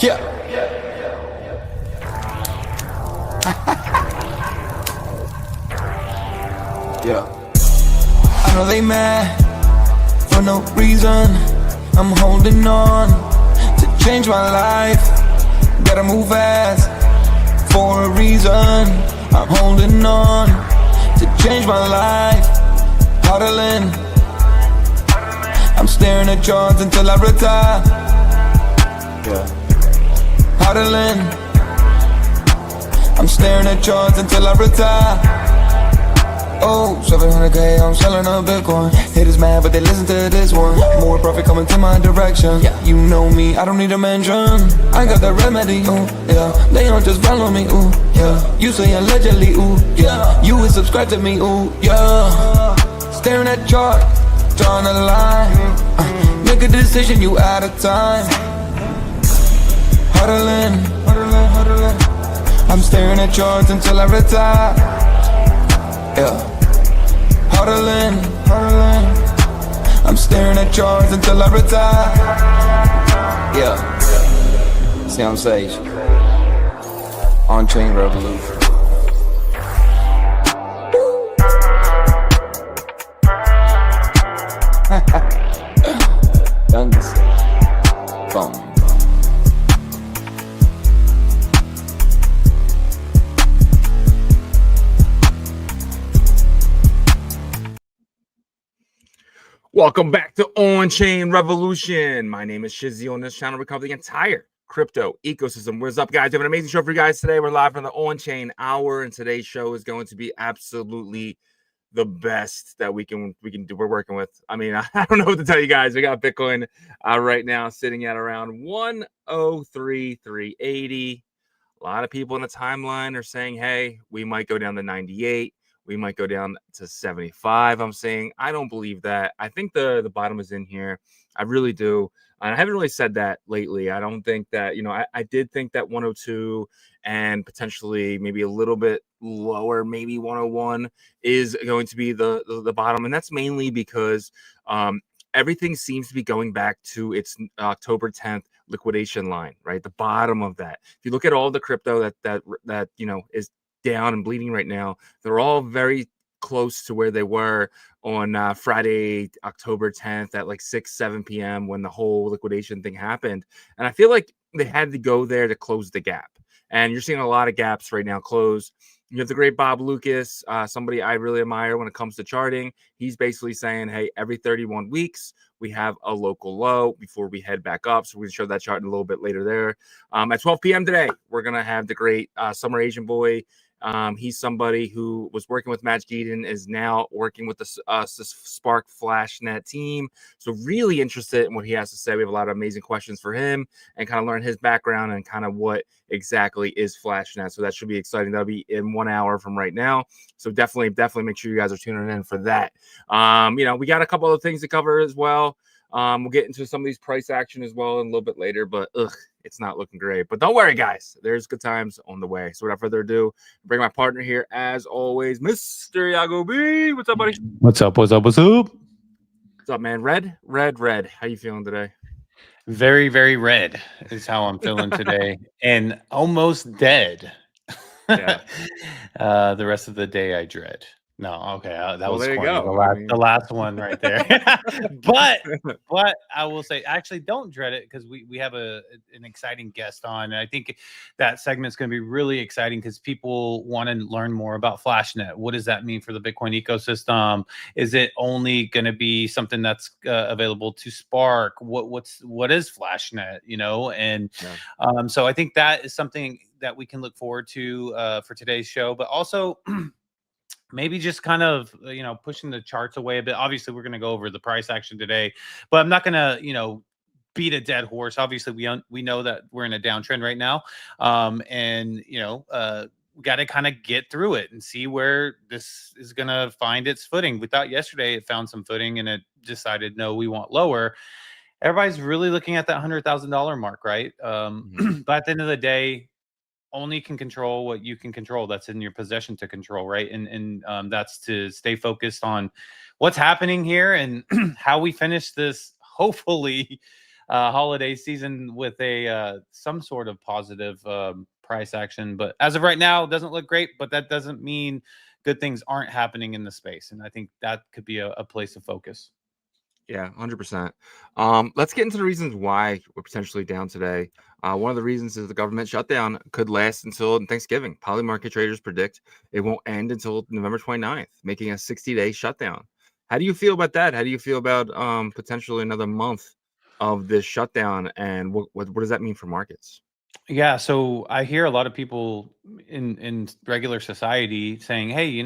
Yeah. Yeah. I know they mad for no reason. I'm holding on to change my life. Gotta move fast for a reason. I'm holding on to change my life. Huddling. I'm staring at charts until I retire. Yeah. Huddling. I'm staring at charts until I retire. Oh, 700K, I'm selling a Bitcoin. Haters mad, but they listen to this one. More profit coming to my direction. Yeah, you know me, I don't need a mention. I got the remedy, ooh, yeah. They don't just follow me, ooh, yeah. You say allegedly, ooh, yeah. You would subscribe to me, ooh, yeah. Staring at chart, drawing a line. Make a decision, you out of time. Huddling, huddling, huddling. I'm staring at charts until I retire. Yeah. Huddling, huddling. I'm staring at charts until I retire. Yeah. See on stage. OnChain Revolution. Youngest. Boom. Welcome back to OnChain Revolution. My name is Shizzy. On this channel, we cover the entire crypto ecosystem. What's up, guys? We have an amazing show for you guys today. We're live from the OnChain Hour, and today's show is going to be absolutely the best that we can do. We're working with. I mean, I don't know what to tell you guys. We got Bitcoin right now sitting at around 103,380. A lot of people in the timeline are saying, hey, we might go down to 98. We might go down to 75. I'm saying I don't believe that. I think the bottom is in here. I really do. And I haven't really said that lately. I don't think that, I did think that 102 and potentially maybe a little bit lower, maybe 101 is going to be the bottom. And that's mainly because everything seems to be going back to its October 10th liquidation line, right? The bottom of that. If you look at all the crypto that is down and bleeding right now, they're all very close to where they were on Friday, October 10th at like 7 p.m. when the whole liquidation thing happened. And I feel like they had to go there to close the gap. And you're seeing a lot of gaps right now close. You have the great Bob Lucas, somebody I really admire when it comes to charting. He's basically saying, hey, every 31 weeks, we have a local low before we head back up. So we're going to show that chart in a little bit later there. At 12 p.m. today, we're going to have the great Summer Asian Boy. He's somebody who was working with Magic Eden, is now working with the Spark Flashnet team. So really interested in what he has to say. We have a lot of amazing questions for him and kind of learn his background and kind of what exactly is Flashnet. So that should be exciting. That'll be in 1 hour from right now. So definitely make sure you guys are tuning in for that. We got a couple other things to cover as well. We'll get into some of these price action as well in a little bit later, but it's not looking great. But don't worry, guys. There's good times on the way. So without further ado, bring my partner here, as always, Mr. Yagobi. What's up, buddy? What's up? What's up? What's up? What's up, man? Red. How you feeling today? Very, very red is how I'm feeling today, and almost dead. Yeah. The rest of the day I dread. No, okay, that was there you corny. go. The last one right there. but I will say, actually, don't dread it, because we have an exciting guest on, and I think that segment's going to be really exciting because people want to learn more about Flashnet. What does that mean for the Bitcoin ecosystem? Is it only going to be something that's available to Spark? What is Flashnet? And so I think that is something that we can look forward to for today's show, but also maybe just kind of, pushing the charts away a bit. Obviously, we're going to go over the price action today, but I'm not going to, beat a dead horse. Obviously, we know that we're in a downtrend right now. We got to kind of get through it and see where this is going to find its footing. We thought yesterday it found some footing and it decided, no, we want lower. Everybody's really looking at that $100,000 mark, right? But at the end of the day, only can control what you can control. That's in your possession to control, right? And that's to stay focused on what's happening here and how we finish this, hopefully, holiday season with a some sort of positive price action. But as of right now, it doesn't look great. But that doesn't mean good things aren't happening in the space, and I think that could be a place of focus. Yeah, 100%. Let's get into the reasons why we're potentially down today. One of the reasons is the government shutdown could last until Thanksgiving. Polymarket traders predict it won't end until November 29th, making a 60-day shutdown. How do you feel about that? How do you feel about potentially another month of this shutdown, and what does that mean for markets? Yeah, so I hear a lot of people in regular society saying, "Hey,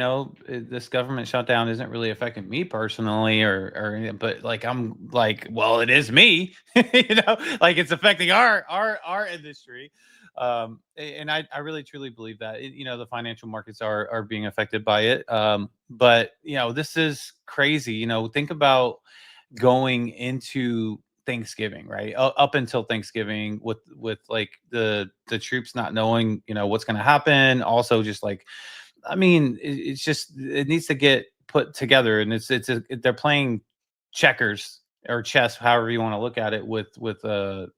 this government shutdown isn't really affecting me personally, or but like I'm like, well, it is me, like it's affecting our industry." And I really truly believe that the financial markets are being affected by it. But this is crazy. Think about going into Thanksgiving, right? Up until Thanksgiving, with like the troops not knowing, what's going to happen. Also, just like, I mean, it's just it needs to get put together, and they're playing checkers or chess, however you want to look at it, with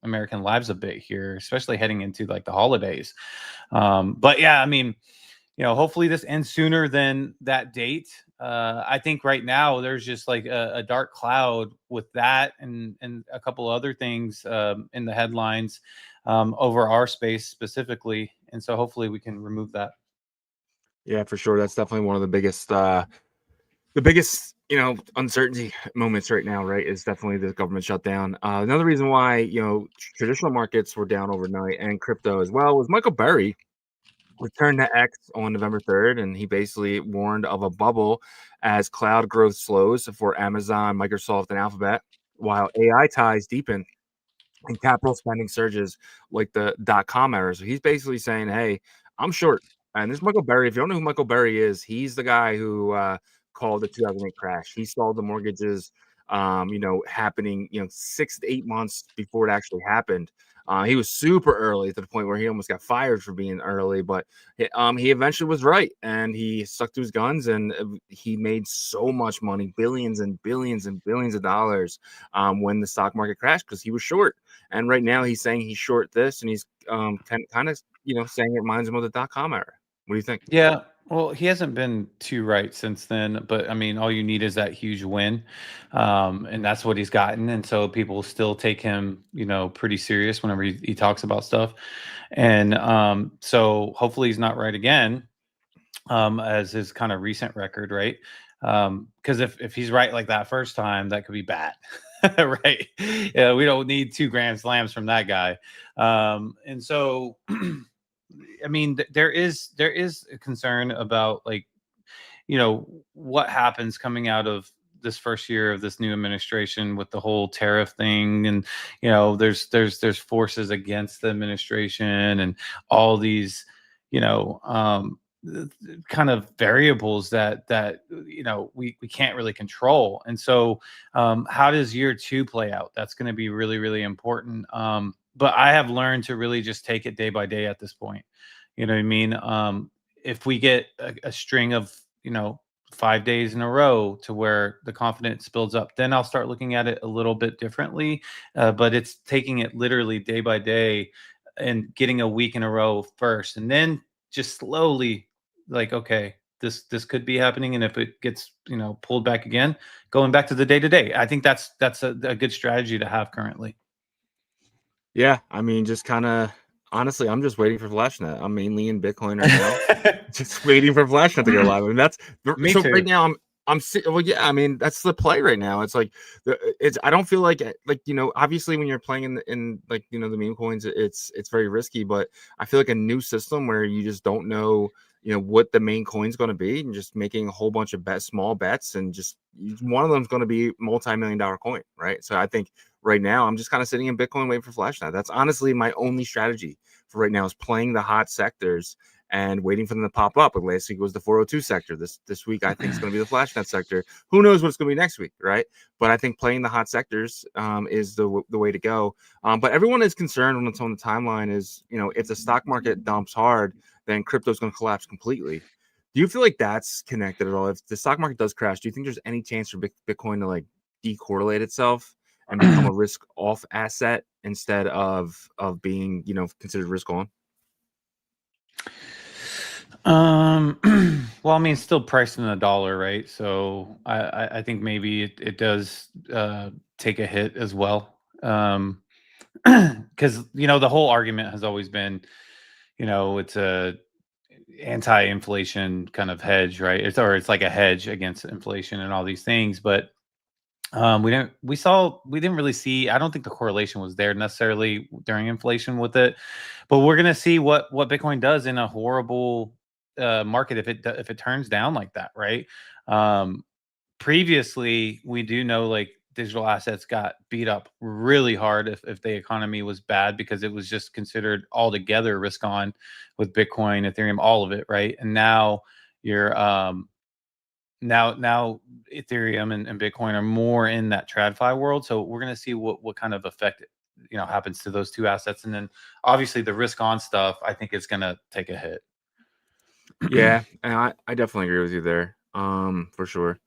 American lives a bit here, especially heading into like the holidays. But yeah, I mean, hopefully this ends sooner than that date. I think right now there's just like a dark cloud with that and a couple other things in the headlines over our space specifically. And so hopefully we can remove that. Yeah, for sure. That's definitely one of the biggest uncertainty moments right now, right, is definitely the government shutdown. Another reason why traditional markets were down overnight and crypto as well was Michael Burry returned to X on November 3rd, and he basically warned of a bubble as cloud growth slows for Amazon, Microsoft, and Alphabet, while AI ties deepen and capital spending surges like the .com era. So he's basically saying, hey, I'm short. And this is Michael Burry. If you don't know who Michael Burry is, he's the guy who called the 2008 crash. He saw the mortgages, happening, 6 to 8 months before it actually happened. He was super early to the point where he almost got fired for being early, but he eventually was right, and he stuck to his guns, and he made so much money, billions and billions and billions of dollars when the stock market crashed because he was short. And right now he's saying he's short this, and he's kind of saying it reminds him of the .com era. What do you think? Yeah. Well, he hasn't been too right since then, but I mean, all you need is that huge win. And that's what he's gotten. And so people still take him, pretty serious whenever he talks about stuff. And so hopefully he's not right again, as his kind of recent record, right? Because if he's right like that first time, that could be bad. Right. Yeah, we don't need 2 grand slams from that guy. And so I mean, there is a concern about like, what happens coming out of this first year of this new administration with the whole tariff thing, and there's forces against the administration and all these, kind of variables that we can't really control. And so how does year 2 play out? That's going to be really, really important. But I have learned to really just take it day by day at this point. You know what I mean? If we get a string of 5 days in a row to where the confidence builds up, then I'll start looking at it a little bit differently. But it's taking it literally day by day and getting a week in a row first, and then just slowly, like, okay, this could be happening, and if it gets pulled back again, going back to the day to day. I think that's a good strategy to have currently. Yeah, I mean, just kind of honestly, I'm just waiting for Flashnet. I'm mainly in Bitcoin right now, just waiting for Flashnet to go live. I mean, that's Me so too. right now. Well, yeah. I mean, that's the play right now. It's like it's. I don't feel like obviously when you're playing in like the meme coins, it's very risky. But I feel like a new system where you just don't know what the main coin's going to be, and just making a whole bunch of small bets, and just one of them's going to be multi-million-dollar coin, right? So I think right now I'm just kind of sitting in Bitcoin waiting for Flashnet. That's honestly my only strategy for right now, is playing the hot sectors and waiting for them to pop up. Like last week was the 402 sector. This week I think it's going to be the Flashnet sector. Who knows what it's going to be next week, right? But I think playing the hot sectors is the way to go. But everyone is concerned when it's on the timeline is, if the stock market dumps hard, then crypto is going to collapse completely. Do you feel like that's connected at all? If the stock market does crash, do you think there's any chance for Bitcoin to like decorrelate itself and become a risk off asset instead of being, you know, considered risk on? Well, I mean, it's still priced in $1, right? So I think maybe it does take a hit as well. Because you know the whole argument has always been, you know, it's a anti-inflation kind of hedge, right? It's like a hedge against inflation and all these things, but we didn't really see. I don't think the correlation was there necessarily during inflation with it, but we're gonna see what Bitcoin does in a horrible market if it turns down like that, right? Um, Previously, we do know like digital assets got beat up really hard if the economy was bad because it was just considered altogether risk on with Bitcoin, Ethereum, all of it, right? And now you're now Ethereum and Bitcoin are more in that TradFi world. So we're going to see what kind of effect, you know, happens to those two assets. And then obviously the risk on stuff, I think is going to take a hit. Yeah, and I definitely agree with you there, for sure.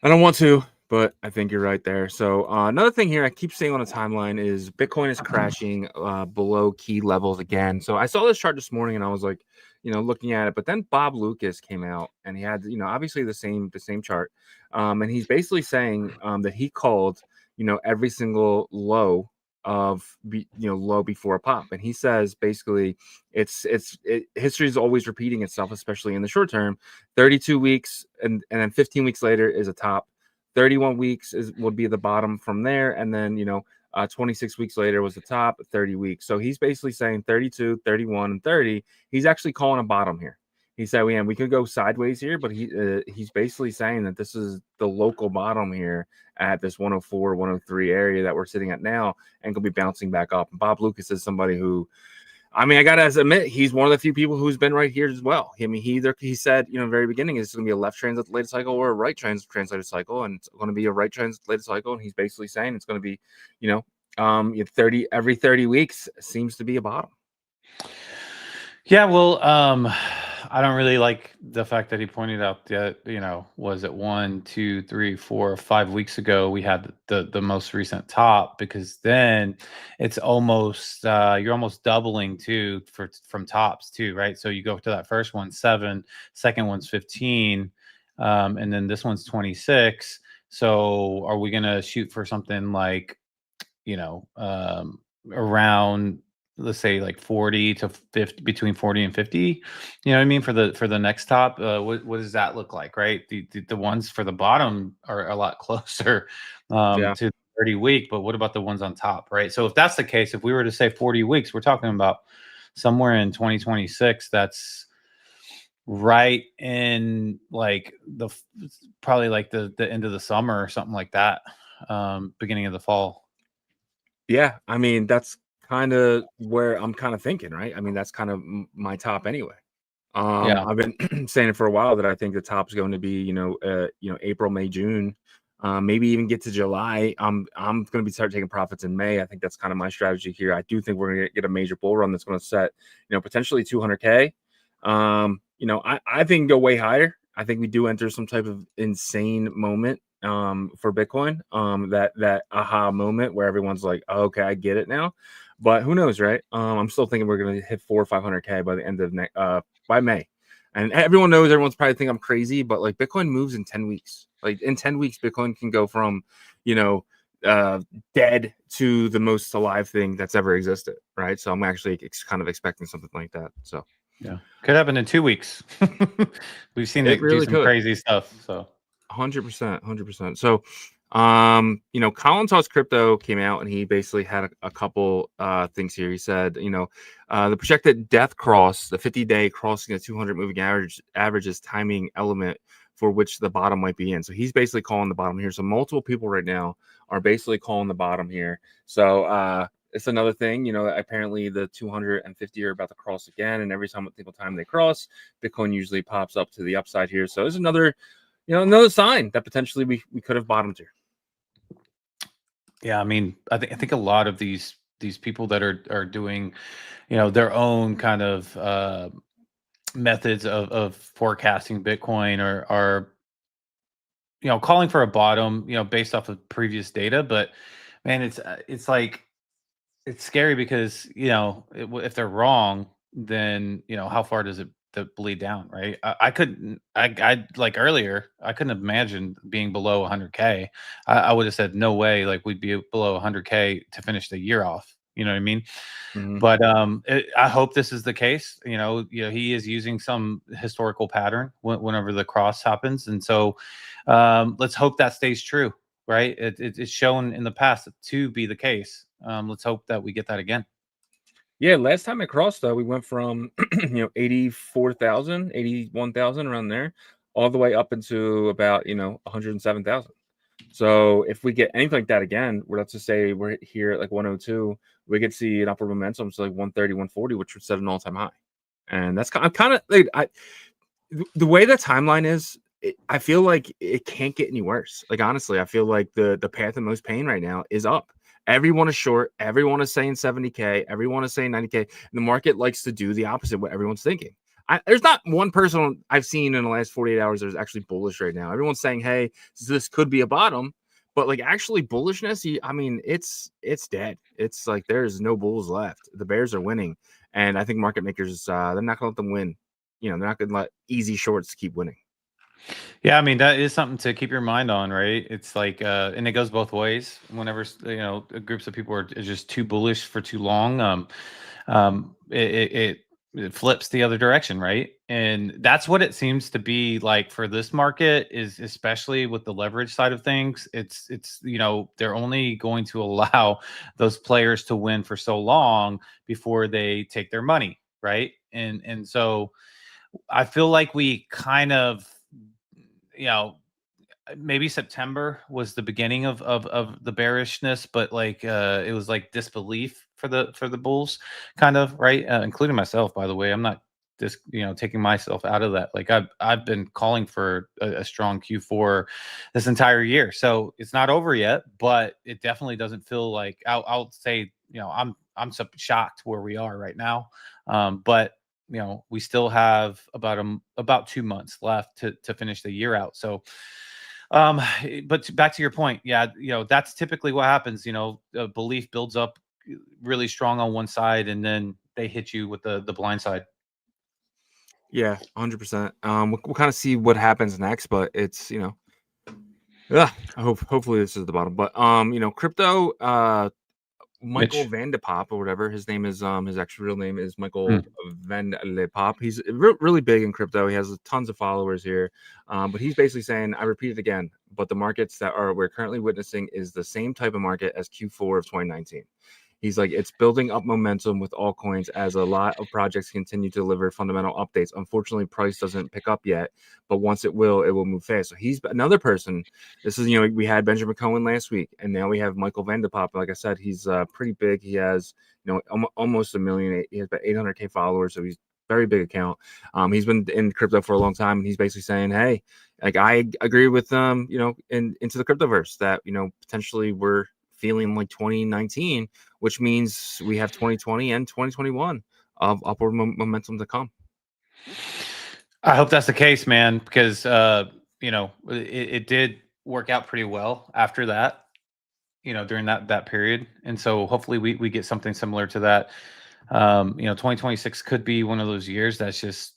I don't want to, but I think you're right there. So another thing here I keep seeing on the timeline is Bitcoin is crashing below key levels again. So I saw this chart this morning and I was like, you know, looking at it, but then Bob Lucas came out and he had, you know, obviously the same chart, and he's basically saying that he called, you know, every single low low before a pop, and he says basically history is always repeating itself, especially in the short term. 32 weeks and then 15 weeks later is a top. 31 weeks would be the bottom from there, and then 26 weeks later was the top. 30 weeks. So he's basically saying 32, 31, and 30. He's actually calling a bottom here. He said, we could go sideways here, but he's basically saying that this is the local bottom here at this 104, 103 area that we're sitting at now, and could be bouncing back up. And Bob Lucas is somebody who, I mean, I got to admit, he's one of the few people who's been right here as well. I mean, he said, you know, in the very beginning, it's going to be a left translated cycle or a right translated cycle, and it's going to be a right translated cycle. And he's basically saying it's going to be, you know, every 30 weeks seems to be a bottom. Yeah, well, I don't really like the fact that he pointed out that, you know, was it 1, 2, 3, 4, 5 weeks ago we had the most recent top, because then it's almost you're almost doubling too from tops too, right? So you go to that first one 7, second one's 15, and then this one's 26. So are we gonna shoot for something like, you know, around, let's say like 40 to 50, between 40 and 50, you know what I mean, for the next top? What does that look like, right? The ones for the bottom are a lot closer to the 30 week, but what about the ones on top, right? So if that's the case, if we were to say 40 weeks, we're talking about somewhere in 2026. That's right in like probably like the end of the summer or something like that, beginning of the fall. Yeah, I mean, that's kind of where I'm kind of thinking, right? I mean, that's kind of my top anyway. Yeah. I've been saying it for a while that I think the top is going to be, April, May, June, maybe even get to July. I'm going to be start taking profits in May. I think that's kind of my strategy here. I do think we're going to get a major bull run that's going to set, potentially 200K. I think go way higher. I think we do enter some type of insane moment for Bitcoin, that aha moment where everyone's like, oh, okay, I get it now. But who knows, right? I'm still thinking we're going to hit 400 or 500K by the end of by May. And everyone's probably thinking I'm crazy, but like Bitcoin moves in 10 weeks. Like in 10 weeks, Bitcoin can go from, dead to the most alive thing that's ever existed, right? So I'm actually kind of expecting something like that. So yeah, could happen in 2 weeks. We've seen it really do some crazy stuff. So 100%. So, Colin Toss Crypto came out and he basically had a couple things here. He said, the projected death cross, the 50-day crossing of 200 moving average is timing element for which the bottom might be in. So he's basically calling the bottom here. So multiple people right now are basically calling the bottom here. So it's another thing, apparently the 250 are about to cross again, and every single time they cross, Bitcoin usually pops up to the upside here. So there's another sign that potentially we could have bottomed here. yeah, I mean, I think a lot of these people that are doing, their own kind of methods of forecasting Bitcoin are calling for a bottom, based off of previous data. But Man, it's like it's scary because if they're wrong, then how far does it bleed down, right? I couldn't, I like earlier, I couldn't have imagined being below 100K. I would have said no way, like we'd be below 100K to finish the year off. You know what I mean? Mhm. But I hope this is the case. He is using some historical pattern whenever the cross happens, and so let's hope that stays true. Right? It's shown in the past to be the case. Let's hope that we get that again. Yeah, last time it crossed though, we went from 84,000, 81,000 around there, all the way up into about 107,000. So if we get anything like that again, let's just say we're here at like 102, we could see an upward momentum to like 130, 140, which would set an all-time high. And that's kind of like the way the timeline is. I feel like it can't get any worse. Like honestly, I feel like the path of most pain right now is up. Everyone is short. Everyone is saying 70K. Everyone is saying 90K. And the market likes to do the opposite what everyone's thinking. There's not one person I've seen in the last 48 hours that's actually bullish right now. Everyone's saying, hey, this could be a bottom. But like actually bullishness, I mean, it's dead. It's like there's no bulls left. The bears are winning. And I think market makers, they're not going to let them win. They're not going to let easy shorts keep winning. Yeah, I mean that is something to keep your mind on, right? It's like, and it goes both ways. Whenever groups of people are just too bullish for too long, it flips the other direction, right? And that's what it seems to be like for this market, is especially with the leverage side of things. It's they're only going to allow those players to win for so long before they take their money, right? And so I feel like we kind of maybe September was the beginning of the bearishness, but like it was like disbelief for the bulls, kind of, right? Including myself, by the way. I'm not just taking myself out of that. Like I've been calling for a strong Q4 this entire year, so it's not over yet, but it definitely doesn't feel like I'll say I'm so shocked where we are right now, but we still have about 2 months left to finish the year out. So but back to your point, yeah, that's typically what happens. Belief builds up really strong on one side, and then they hit you with the blind side. Yeah, 100%. We'll kind of see what happens next, but it's yeah. Hopefully this is the bottom. But crypto. Michael Mitch. Vandepopp or whatever his name is. His actual real name is Michael Hmm. Van Lepop. He's really big in crypto. He has tons of followers here. But he's basically saying, I repeat it again, but the markets that we're currently witnessing is the same type of market as Q4 of 2019. He's like, it's building up momentum with altcoins as a lot of projects continue to deliver fundamental updates. Unfortunately, price doesn't pick up yet, but once it will move fast. So he's another person. This is, we had Benjamin Cohen last week, and now we have Michael Vandepopp. Like I said, he's pretty big. He has, almost 1 million. He has about 800K followers, so he's very big account. He's been in crypto for a long time, and he's basically saying, hey, like I agree with into the cryptoverse that potentially we're feeling like 2019, which means we have 2020 and 2021 of upward momentum to come. I hope that's the case, man, because it did work out pretty well after that, during that period, and so hopefully we get something similar to that. 2026 could be one of those years that's just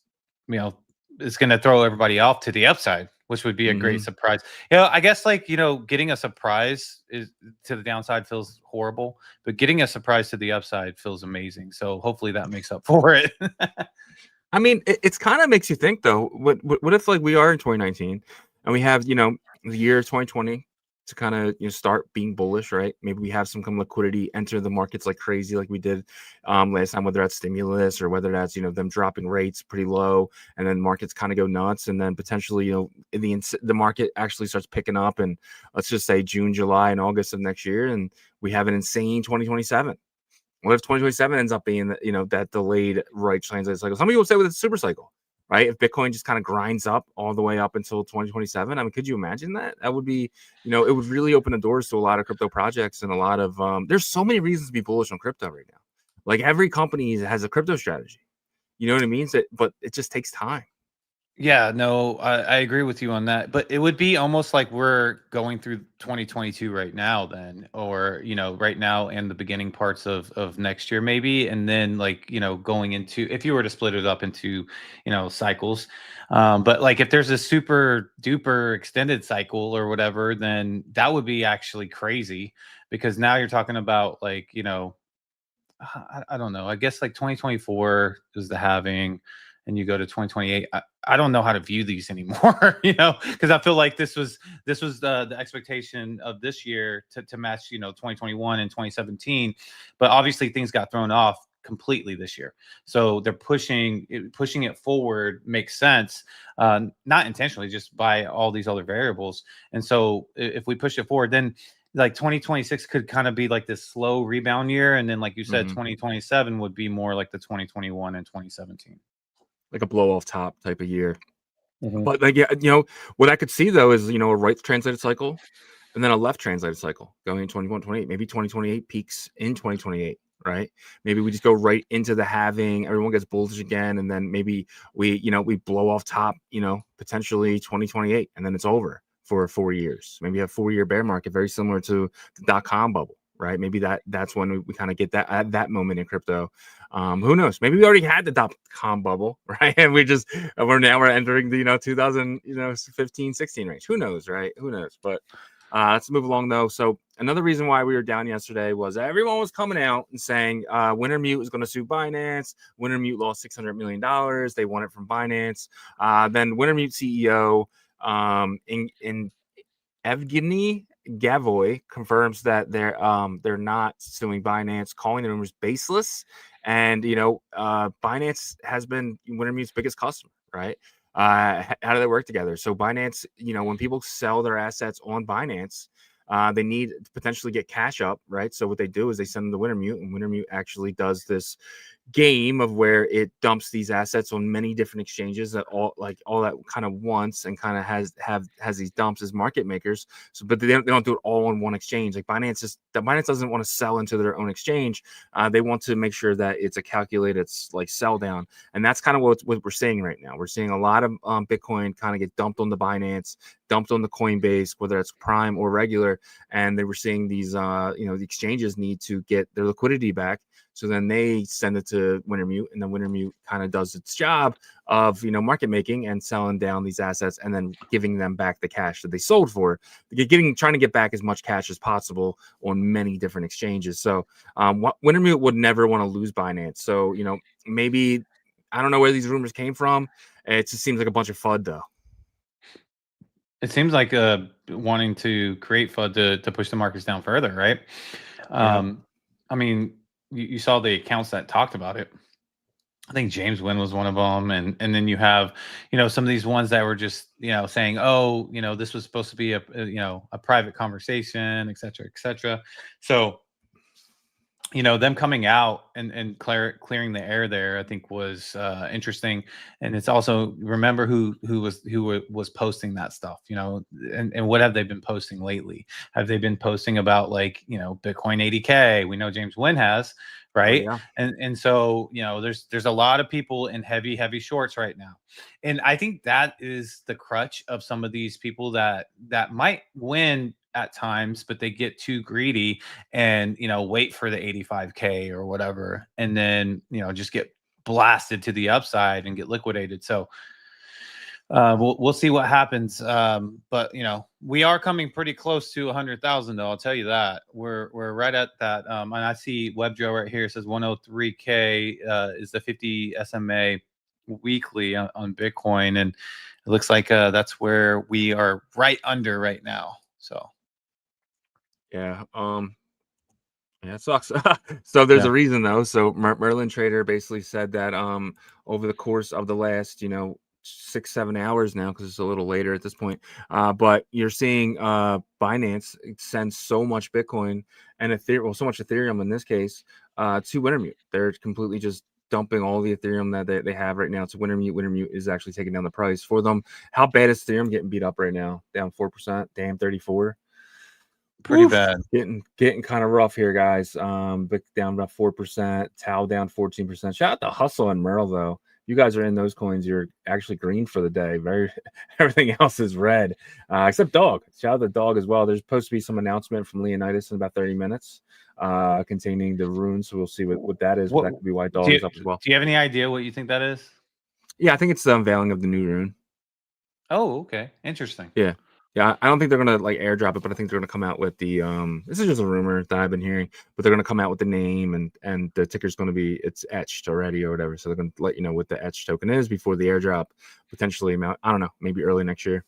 it's going to throw everybody off to the upside, which would be a great surprise. I guess like getting a surprise to the downside feels horrible, but getting a surprise to the upside feels amazing. So hopefully that makes up for it. I mean, it's kind of makes you think though. What if like we are in 2019 and we have the year 2020 to kind of start being bullish, right? Maybe we have some kind of liquidity enter the markets like crazy, like we did last time, whether that's stimulus or whether that's them dropping rates pretty low, and then markets kind of go nuts, and then potentially the market actually starts picking up, and let's just say June, July, and August of next year, and we have an insane 2027. What if 2027 ends up being that delayed right translate cycle? Some people say with a super cycle, right? If Bitcoin just kind of grinds up all the way up until 2027, I mean, could you imagine that? That would be, it would really open the doors to a lot of crypto projects and a lot of there's so many reasons to be bullish on crypto right now. Like every company has a crypto strategy. You know what I mean? But it just takes time. Yeah, no, I agree with you on that. But it would be almost like we're going through 2022 right now, then, or right now and the beginning parts of next year, maybe, and then like going into, if you were to split it up into cycles. But like if there's a super duper extended cycle or whatever, then that would be actually crazy, because now you're talking about like I don't know. I guess like 2024 is the halving, and you go to 2028. I don't know how to view these anymore, because I feel like this was the expectation of this year to match 2021 and 2017, but obviously things got thrown off completely this year. So they're pushing it forward makes sense, not intentionally, just by all these other variables. And so if we push it forward, then like 2026 could kind of be like this slow rebound year, and then like you said, 2027 would be more like the 2021 and 2017, like a blow off top type of year. Mhm. But like, yeah, what I could see though is, a right translated cycle and then a left translated cycle going in 21, 28, maybe 2028 peaks in 2028, right? Maybe we just go right into the halving, everyone gets bullish again, and then maybe we blow off top, potentially 2028, and then it's over for 4 years. Maybe a 4-year bear market, very similar to the dot-com bubble, right? Maybe that's when we kind of get that at that moment in crypto. Who knows? Maybe we already had the dot-com bubble, right? And we're entering the 2015, 16 range. Who knows, right? Who knows? But let's move along though. So another reason why we were down yesterday was everyone was coming out and saying Wintermute is going to sue Binance. Wintermute lost $600 million. They won it from Binance. Then Wintermute CEO in Evgeny Gavoy confirms that they're not suing Binance, calling the rumors baseless. And Binance has been Wintermute's biggest customer, right? How do they work together? So Binance, when people sell their assets on Binance, they need to potentially get cash up, right? So what they do is they send them to Wintermute, and Wintermute actually does this game of where it dumps these assets on many different exchanges that all that kind of wants, and kind of has these dumps as market makers. So but they don't do it all on one exchange. Like Binance doesn't want to sell into their own exchange. They want to make sure that it's a calculated like sell down, and that's kind of what we're seeing right now. We're seeing a lot of Bitcoin kind of get dumped on the Binance, dumped on the Coinbase, whether it's Prime or regular, and they were seeing these the exchanges need to get their liquidity back. So then they send it to Wintermute, and then Wintermute kind of does its job of market making and selling down these assets, and then giving them back the cash that they sold for. Trying to get back as much cash as possible on many different exchanges. So Wintermute would never want to lose Binance. So maybe, I don't know where these rumors came from. It just seems like a bunch of FUD though. It seems like wanting to create FUD to push the markets down further, right? I mean, you saw the accounts that talked about it. I think James Wynn was one of them, and then you have some of these ones that were just saying, oh, this was supposed to be a private conversation, et cetera, et cetera. So them coming out and clearing the air there, I think was interesting. And it's also, remember who was posting that stuff, and what have they been posting lately? Have they been posting about like Bitcoin 80K? We know James Wynn has, right? Oh, yeah. And so there's a lot of people in heavy shorts right now, and I think that is the crutch of some of these people that might win at times, but they get too greedy and wait for the 85K or whatever, and then just get blasted to the upside and get liquidated. So we'll see what happens. But we are coming pretty close to 100,000 though. I'll tell you that we're right at that. And I see WebJoe right here. It says 103K is the 50 SMA weekly on Bitcoin, and it looks like that's where we are right under right now. So Yeah. Yeah, it sucks. So there's a reason though. So Merlin Trader basically said that over the course of the last 6-7 hours now, because it's a little later at this point, but you're seeing Binance send so much Bitcoin and Ethereum, well, so much Ethereum in this case, to Wintermute. They're completely just dumping all the Ethereum that they have right now to Wintermute. Wintermute is actually taking down the price for them. How bad is Ethereum getting beat up right now? Down 4%, damn 34. pretty bad. Getting kind of rough here, guys. But down about 4%, Tau down 14%. Shout out to Hustle and Merle though. If you guys are in those coins, you're actually green for the day. Everything else is red, except Dog. Shout out to Dog as well. There's supposed to be some announcement from Leonidas in about 30 minutes containing the runes. So we'll see what that is. But that could be why Dog is up as well. Do you have any idea what you think that is? Yeah, I think it's the unveiling of the new rune. Oh, okay. Interesting. Yeah. Yeah, I don't think they're gonna like airdrop it, but I think they're gonna come out with the this is just a rumor that I've been hearing, but they're gonna come out with the name and the ticker's gonna be it's etched already or whatever. So they're gonna let you know what the etched token is before the airdrop, potentially I don't know, maybe early next year.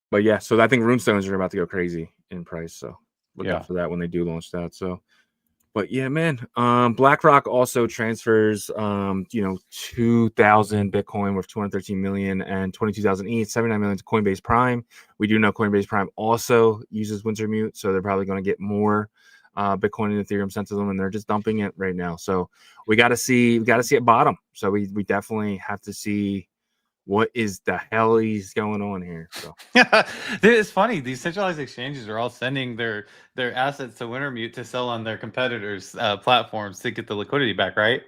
But yeah, so I think runestones are about to go crazy in price. So look out for that when they do launch that. So but yeah, man, BlackRock also transfers, 2,000 Bitcoin worth 213 million and 22,000 ETH, 79 million to Coinbase Prime. We do know Coinbase Prime also uses Wintermute, so they're probably going to get more Bitcoin and Ethereum sent to them, and they're just dumping it right now. So we got to see it bottom. So we definitely have to see what is the hell is going on here. So it's funny, these centralized exchanges are all sending their assets to Wintermute to sell on their competitors platforms to get the liquidity back, right?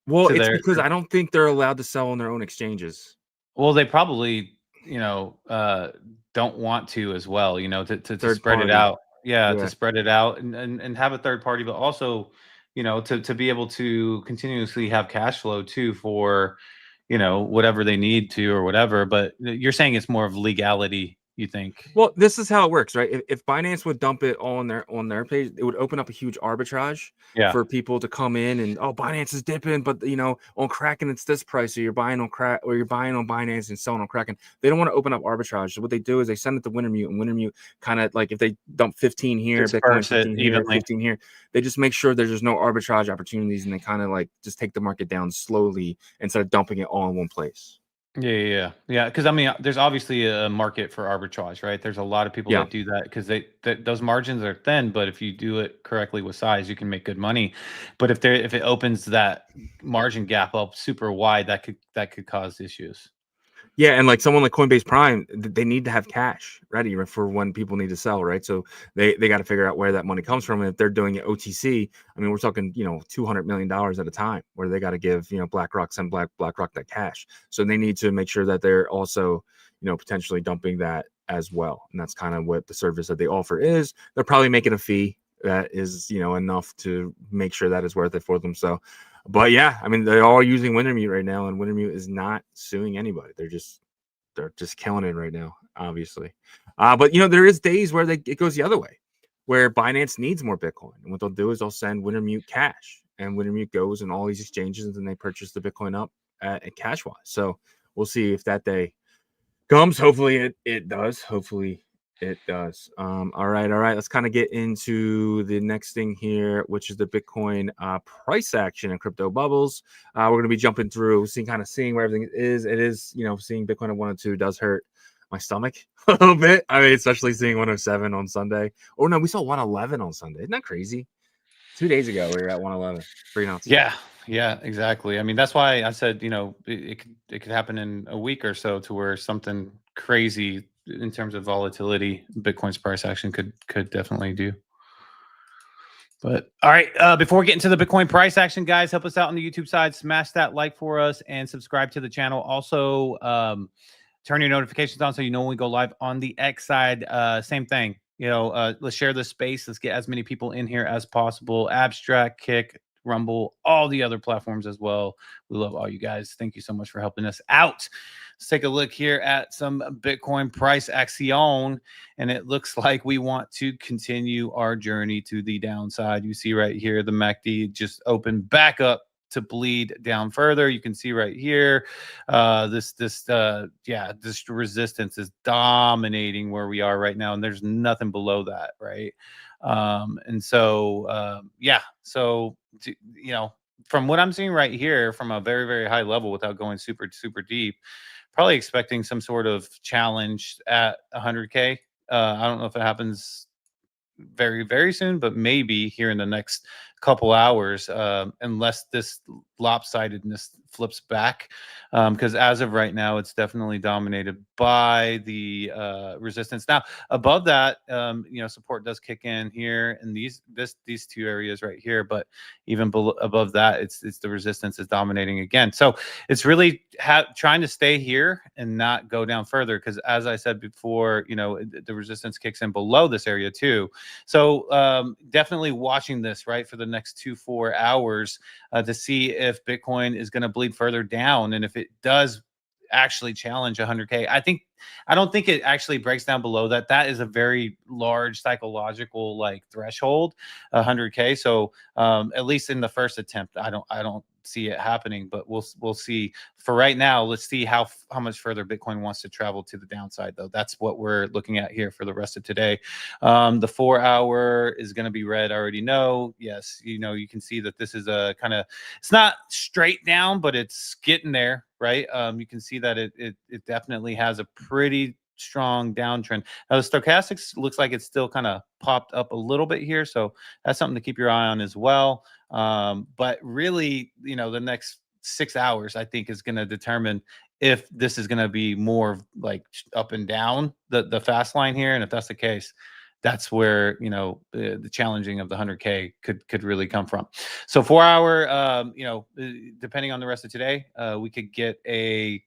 Well, it's because I don't think they're allowed to sell on their own exchanges. Well, they probably don't want to as well, to spread it out. Yeah, to spread it out and have a third party, but also to be able to continuously have cash flow too for whatever they need to or whatever. But you're saying it's more of legality, you think? Well, this is how it works, right? If Binance would dump it all on their page, it would open up a huge arbitrage for people to come in and Binance is dipping, but on Kraken it's this price, so you're buying on Binance and selling on Kraken. They don't want to open up arbitrage. So what they do is they send it to Wintermute, and Wintermute kind of like if they dump 15 here, Bitcoin 15 here, 15 here, they just make sure there's no arbitrage opportunities, and they kind of like just take the market down slowly instead of dumping it all in one place. Yeah. Because I mean, there's obviously a market for arbitrage, right? There's a lot of people that do that because those margins are thin. But if you do it correctly with size, you can make good money. But if it opens that margin gap up super wide, that could cause issues. Yeah, and like someone like Coinbase Prime, they need to have cash ready for when people need to sell, right? So they got to figure out where that money comes from. And if they're doing it OTC, I mean, we're talking, $200 million at a time where they got to give, BlackRock that cash. So they need to make sure that they're also, potentially dumping that as well. And that's kind of what the service that they offer is. They're probably making a fee that is, enough to make sure that is worth it for them. So, but yeah, I mean, they're all using Wintermute right now, and Wintermute is not suing anybody. They're just killing it right now, obviously. But there is days where it goes the other way, where Binance needs more Bitcoin, and what they'll do is they'll send Wintermute cash, and Wintermute goes in all these exchanges, and then they purchase the Bitcoin up at cash wise. So we'll see if that day comes. Hopefully it does. Hopefully it does. All right. Let's kind of get into the next thing here, which is the Bitcoin price action and crypto bubbles. We're going to be jumping through, seeing where everything is. It is, seeing Bitcoin at 102 does hurt my stomach a little bit. I mean, especially seeing 107 on Sunday. Oh no, we saw 111 on Sunday. Isn't that crazy? 2 days ago we were at 111. Pretty nuts. Yeah, exactly. I mean, that's why I said, it could happen in a week or so to where something crazy in terms of volatility, Bitcoin's price action could definitely do. But all right, before we get into the Bitcoin price action, guys, help us out on the YouTube side. Smash that like for us and subscribe to the channel. Also, turn your notifications on so you know when we go live on the X side. Same thing. Let's share the space. Let's get as many people in here as possible. Abstract, Kick, Rumble, all the other platforms as well. We love all you guys. Thank you so much for helping us out. Let's take a look here at some Bitcoin price action, and it looks like we want to continue our journey to the downside. You see right here, the MACD just opened back up to bleed down further. You can see right here, this resistance is dominating where we are right now, and there's nothing below that, right? From what I'm seeing right here, from a very, very high level without going super, super deep, probably expecting some sort of challenge at 100K. I don't know if it happens very, very soon, but maybe here in the next couple hours, unless this lopsidedness flips back, because as of right now, it's definitely dominated by the resistance. Now, above that, support does kick in here in these two areas right here, but even below, above that, it's the resistance is dominating again. So it's really trying to stay here and not go down further, because as I said before, the resistance kicks in below this area too. So definitely watching this, right, for the next 2-4 hours to see if Bitcoin is going to bleed further down, and if it does actually challenge 100K. I don't think it actually breaks down below that. That is a very large psychological threshold, 100K. So at least in the first attempt, I don't see it happening, but we'll see. For right now, let's see how much further Bitcoin wants to travel to the downside, though. That's what we're looking at here for the rest of today. The 4-hour is going to be red. I already know. Yes, you can see that this is a kind of, it's not straight down, but it's getting there, right? You can see that it definitely has a pretty strong downtrend. Now the stochastics looks like it's still kind of popped up a little bit here, so that's something to keep your eye on as well. But really, the next 6 hours, I think, is going to determine if this is going to be more like up and down the fast line here. And if that's the case, that's where the challenging of the 100K could really come from. So 4-hour, depending on the rest of today, we could get a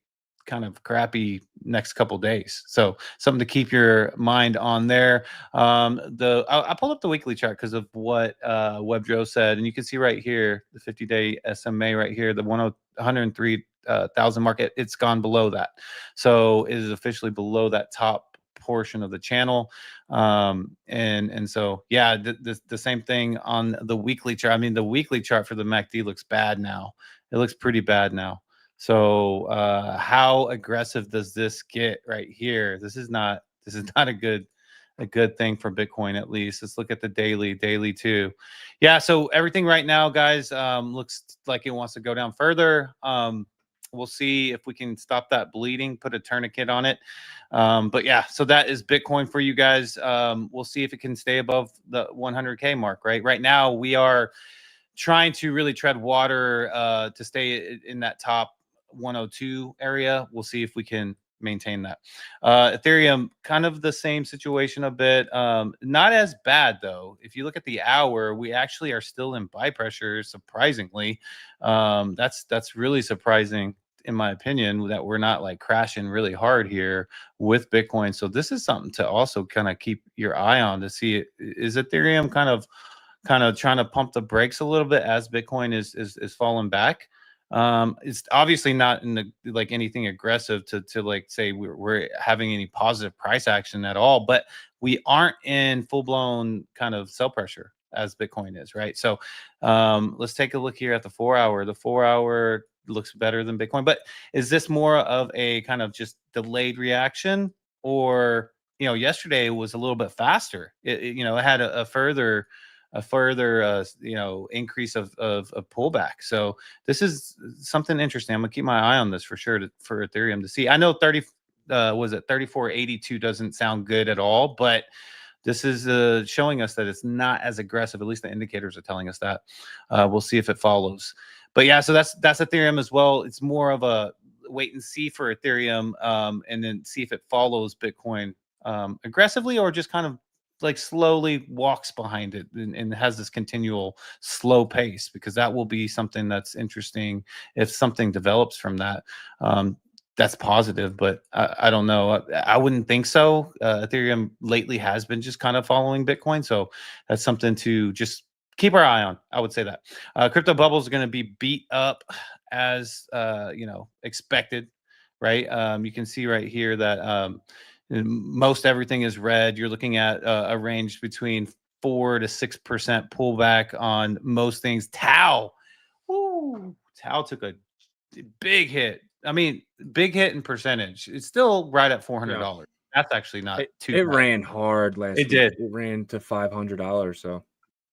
kind of crappy next couple days. So something to keep your mind on there. I pulled up the weekly chart because of what WebJoe said, and you can see right here the 50-day SMA right here, the 103,000 market. It's gone below that, so it is officially below that top portion of the channel. And so yeah, the same thing on the weekly chart. I mean, the weekly chart for the MACD looks bad now. It looks pretty bad now. So how aggressive does this get right here? This is not a good thing for Bitcoin, at least. Let's look at the daily too. Yeah, so everything right now, guys, looks like it wants to go down further. We'll see if we can stop that bleeding, put a tourniquet on it. But yeah, so that is Bitcoin for you guys. We'll see if it can stay above the 100K mark, right? Right now, we are trying to really tread water to stay in that top 102 area. We'll see if we can maintain that. Ethereum, kind of the same situation a bit. Not as bad though. If you look at the hour, we actually are still in buy pressure, surprisingly. That's really surprising, in my opinion, that we're not crashing really hard here with Bitcoin. So this is something to also kind of keep your eye on to see, is Ethereum kind of trying to pump the brakes a little bit as Bitcoin is falling back. It's obviously not in the anything aggressive to say we're having any positive price action at all, but we aren't in full-blown kind of sell pressure as Bitcoin is, right? So let's take a look here at the 4-hour. The 4-hour looks better than Bitcoin, but is this more of a kind of just delayed reaction, or yesterday was a little bit faster? It had a further increase of pullback. So this is something interesting. I'm gonna keep my eye on this for sure for Ethereum to see. I know 3482 doesn't sound good at all, but this is showing us that it's not as aggressive. At least the indicators are telling us that. We'll see if it follows. But yeah, so that's Ethereum as well. It's more of a wait and see for Ethereum, and then see if it follows Bitcoin aggressively, or just kind of slowly walks behind it and has this continual slow pace, because that will be something that's interesting if something develops from that. That's positive, but I don't know. I wouldn't think so. Ethereum lately has been just kind of following Bitcoin, so that's something to just keep our eye on. I would say that crypto bubble is going to be beat up as expected, right? You can see right here that most everything is red. You're looking at a range between 4 to 6% pullback on most things. Tau took a big hit. I mean, big hit in percentage. It's still right at $400. Yeah. That's actually not too It bad. ran hard last week. Did. It ran to $500. So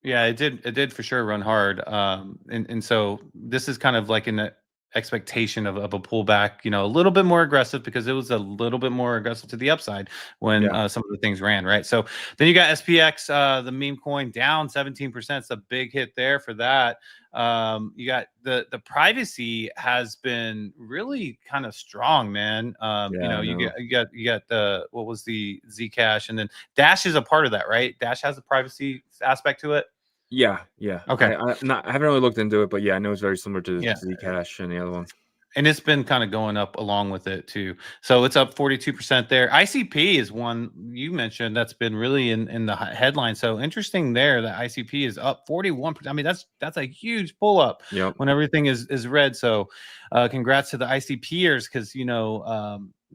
yeah, it did for sure run hard. And so this is kind of in expectation of a pullback, a little bit more aggressive, because it was a little bit more aggressive to the upside when some of the things ran, right? So then you got SPX, the meme coin, down 17%. It's a big hit there for that. You got the privacy has been really kind of strong, man. You got the, what was the Zcash, and then Dash is a part of that, right? Dash has a privacy aspect to it. Yeah. Okay. I haven't really looked into it, but yeah, I know it's very similar to Zcash and the other one. And it's been kind of going up along with it too. So it's up 42% there. ICP is one you mentioned that's been really in the headline. So interesting there that ICP is up 41%. I mean, that's a huge pull up when everything is red. So congrats to the ICPers, because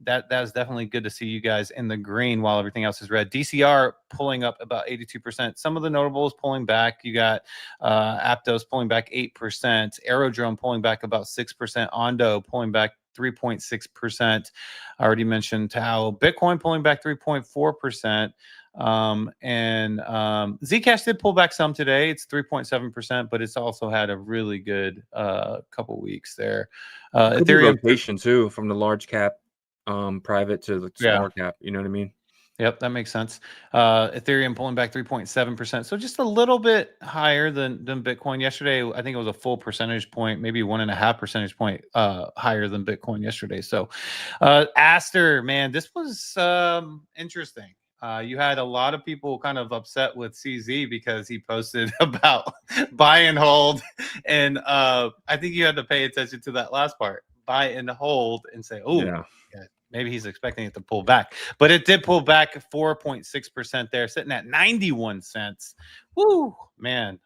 that is definitely good to see you guys in the green while everything else is red. DCR pulling up about 82%. Some of the notables pulling back. You got Aptos pulling back 8%. Aerodrome pulling back about 6%. Ondo pulling back 3.6%. I already mentioned Tau. Bitcoin pulling back 3.4%. And Zcash did pull back some today. It's 3.7%, but it's also had a really good couple weeks there. Ethereum rotation too, from the large cap private to the smaller cap, you know what I mean? Yep, that makes sense. Ethereum pulling back 3.7%, so just a little bit higher than Bitcoin yesterday. I think it was a full percentage point, maybe 1.5 percentage point higher than Bitcoin yesterday. So Aster, man, this was interesting. You had a lot of people kind of upset with CZ because he posted about buy and hold, and I think you had to pay attention to that last part, buy and hold, and say, oh, yeah, maybe he's expecting it to pull back, but it did pull back 4.6% there, sitting at 91 cents. Woo, man.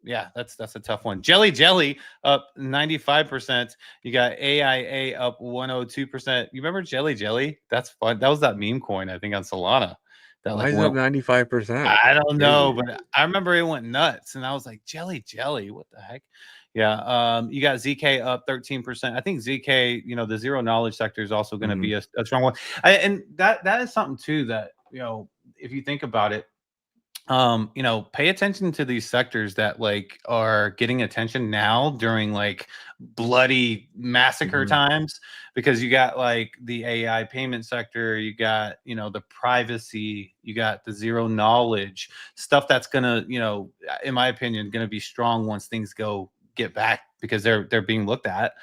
Yeah, that's a tough one. Jelly up 95%. You got AIA up 102%. You remember Jelly? That's fun. That was that meme coin, I think, on Solana. That Why is it up 95%? I don't know, but I remember it went nuts, and I was like, Jelly, what the heck? Yeah, you got ZK up 13%. I think ZK, the zero knowledge sector is also going to be a strong one. And that is something too that, if you think about it, pay attention to these sectors that are getting attention now during bloody massacre times, because you got the AI payment sector, you got the privacy, you got the zero knowledge stuff that's gonna, in my opinion, gonna be strong once things get back, because they're being looked at.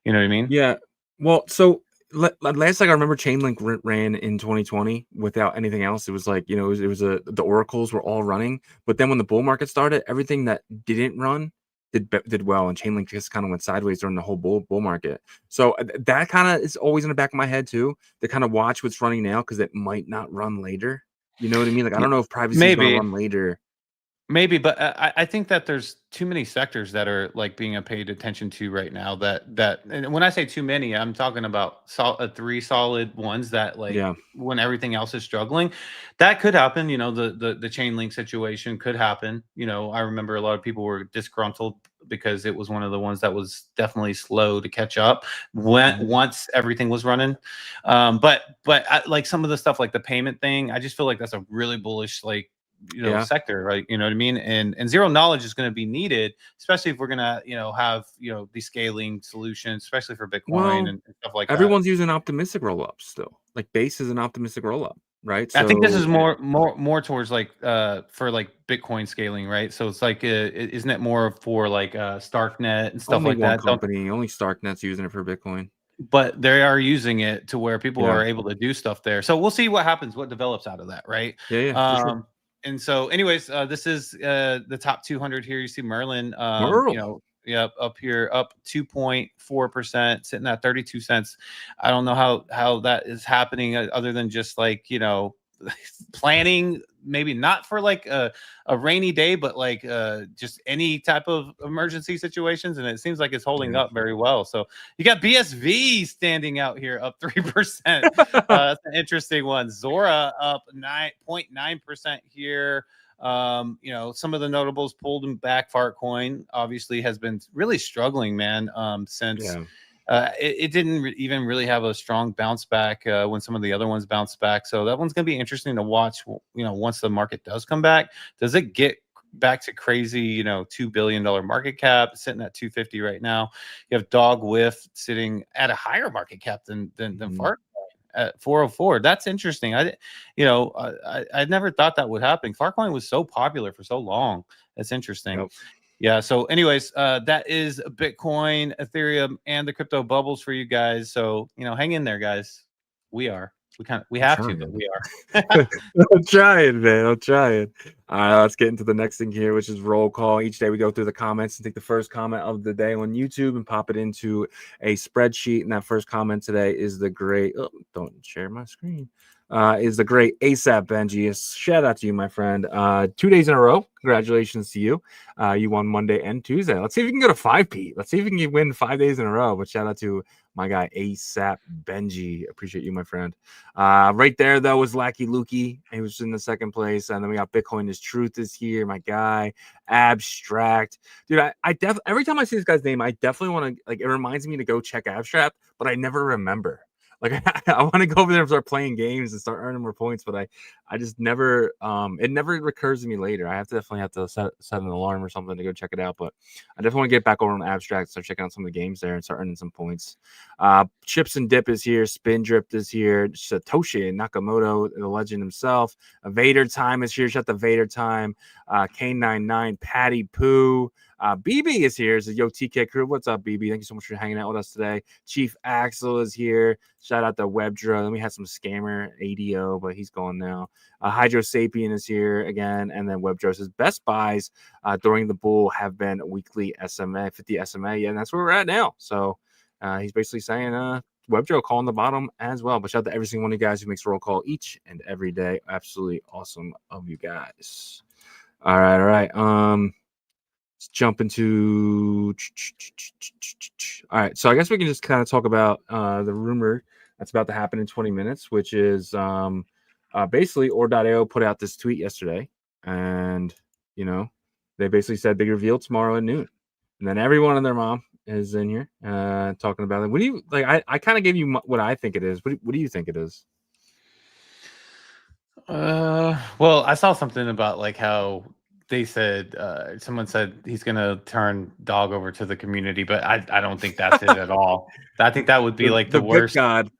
You know what I mean? Yeah. Well, so last I remember, Chainlink ran in 2020 without anything else. It was the oracles were all running, but then when the bull market started, everything that didn't run did well, and Chainlink just kind of went sideways during the whole bull market. So that kind of is always in the back of my head too, to kind of watch what's running now, because it might not run later. You know what I mean? I don't know if privacy is going to run later. Maybe, but I think that there's too many sectors that are being paid attention to right now. And when I say too many, I'm talking about 3 solid ones that when everything else is struggling, that could happen. The Chainlink situation could happen. I remember a lot of people were disgruntled because it was one of the ones that was definitely slow to catch up once everything was running. But some of the stuff, like the payment thing, I just feel like that's a really bullish sector, right? You know what I mean? And zero knowledge is going to be needed, especially if we're going to have these scaling solutions, especially for Bitcoin and stuff like that. Everyone's using optimistic rollups still. Base is an optimistic rollup, right? I think this is more towards for Bitcoin scaling, right? So it's isn't it more for Starknet and stuff like that? Only Starknet's using it for Bitcoin, but they are using it to where people are able to do stuff there. So we'll see what happens, what develops out of that, right? Yeah. For sure. And so, anyways, this is the top 200 here. You see Merlin, up here, up 2.4%, sitting at 32 cents. I don't know how that is happening, other than just planning, maybe not for a rainy day, but just any type of emergency situations. And it seems like it's holding up very well. So you got BSV standing out here, up 3%. That's an interesting one. Zora up 9.9% here. Some of the notables pulled back. Fartcoin obviously has been really struggling, man, since it didn't even really have a strong bounce back when some of the other ones bounced back. So that one's going to be interesting to watch, once the market does come back. Does it get back to crazy, you know, $2 billion market cap, sitting at 250 right now. You have Dog Whiff sitting at a higher market cap than Farcoin at 404. That's interesting. I never thought that would happen. Farcoin was so popular for so long. That's interesting. Yep. Yeah. So, anyways, that is Bitcoin, Ethereum, and the crypto bubbles for you guys. So, you know, hang in there, guys. We have to, but we are. I'm trying, man. I'm trying. All right, let's get into the next thing here, which is roll call. Each day we go through the comments and take the first comment of the day on YouTube and pop it into a spreadsheet. And that first comment today is the great. Oh, don't share my screen. Is the great ASAP Benji. Shout out to you, my friend. 2 days in a row. Congratulations to you. You won Monday and Tuesday. Let's see if you can go to 5 Pete. Let's see if you can win 5 days in a row. But shout out to my guy ASAP Benji. Appreciate you, my friend. Right there, though, was Lackey Lukey. He was in the second place. And then we got Bitcoin is Truth is here, my guy. Abstract. Dude, I definitely, every time I see this guy's name, I definitely want to, like, it reminds me to go check Abstract, but I never remember. Like, I want to go over there and start playing games and start earning more points, but I just never, it never recurs to me later. I definitely have to set an alarm or something to go check it out, but I definitely want to get back over on Abstract, start checking out some of the games there and start earning some points. Chips and Dip is here. Spin Drip is here. Satoshi Nakamoto, the legend himself. Vader Time is here. Shut the Vader Time. K99, Patty Poo. BB is here. It's a Yo TK crew. What's up, BB? Thank you so much for hanging out with us today. Chief Axel is here. Shout out to Webdra. Then we had some scammer ADO, but he's gone now. Hydro Sapien is here again. And then Webdra says best buys during the bull have been weekly SMA, 50 SMA. Yeah, and that's where we're at now. So he's basically saying Webdra calling the bottom as well. But shout out to every single one of you guys who makes a roll call each and every day. Absolutely awesome of you guys. All right. Let's jump into. All right, so I guess we can just kind of talk about the rumor that's about to happen in 20 minutes, which is basically Ordio put out this tweet yesterday, and you know they basically said big reveal tomorrow at noon, and then everyone and their mom is in here talking about it. What do you like? I kind of gave you what I think it is. What do you think it is? Well, I saw something about like how they said someone said he's gonna turn Dog over to the community, but I don't think that's it at all. I think that would be like the worst. God.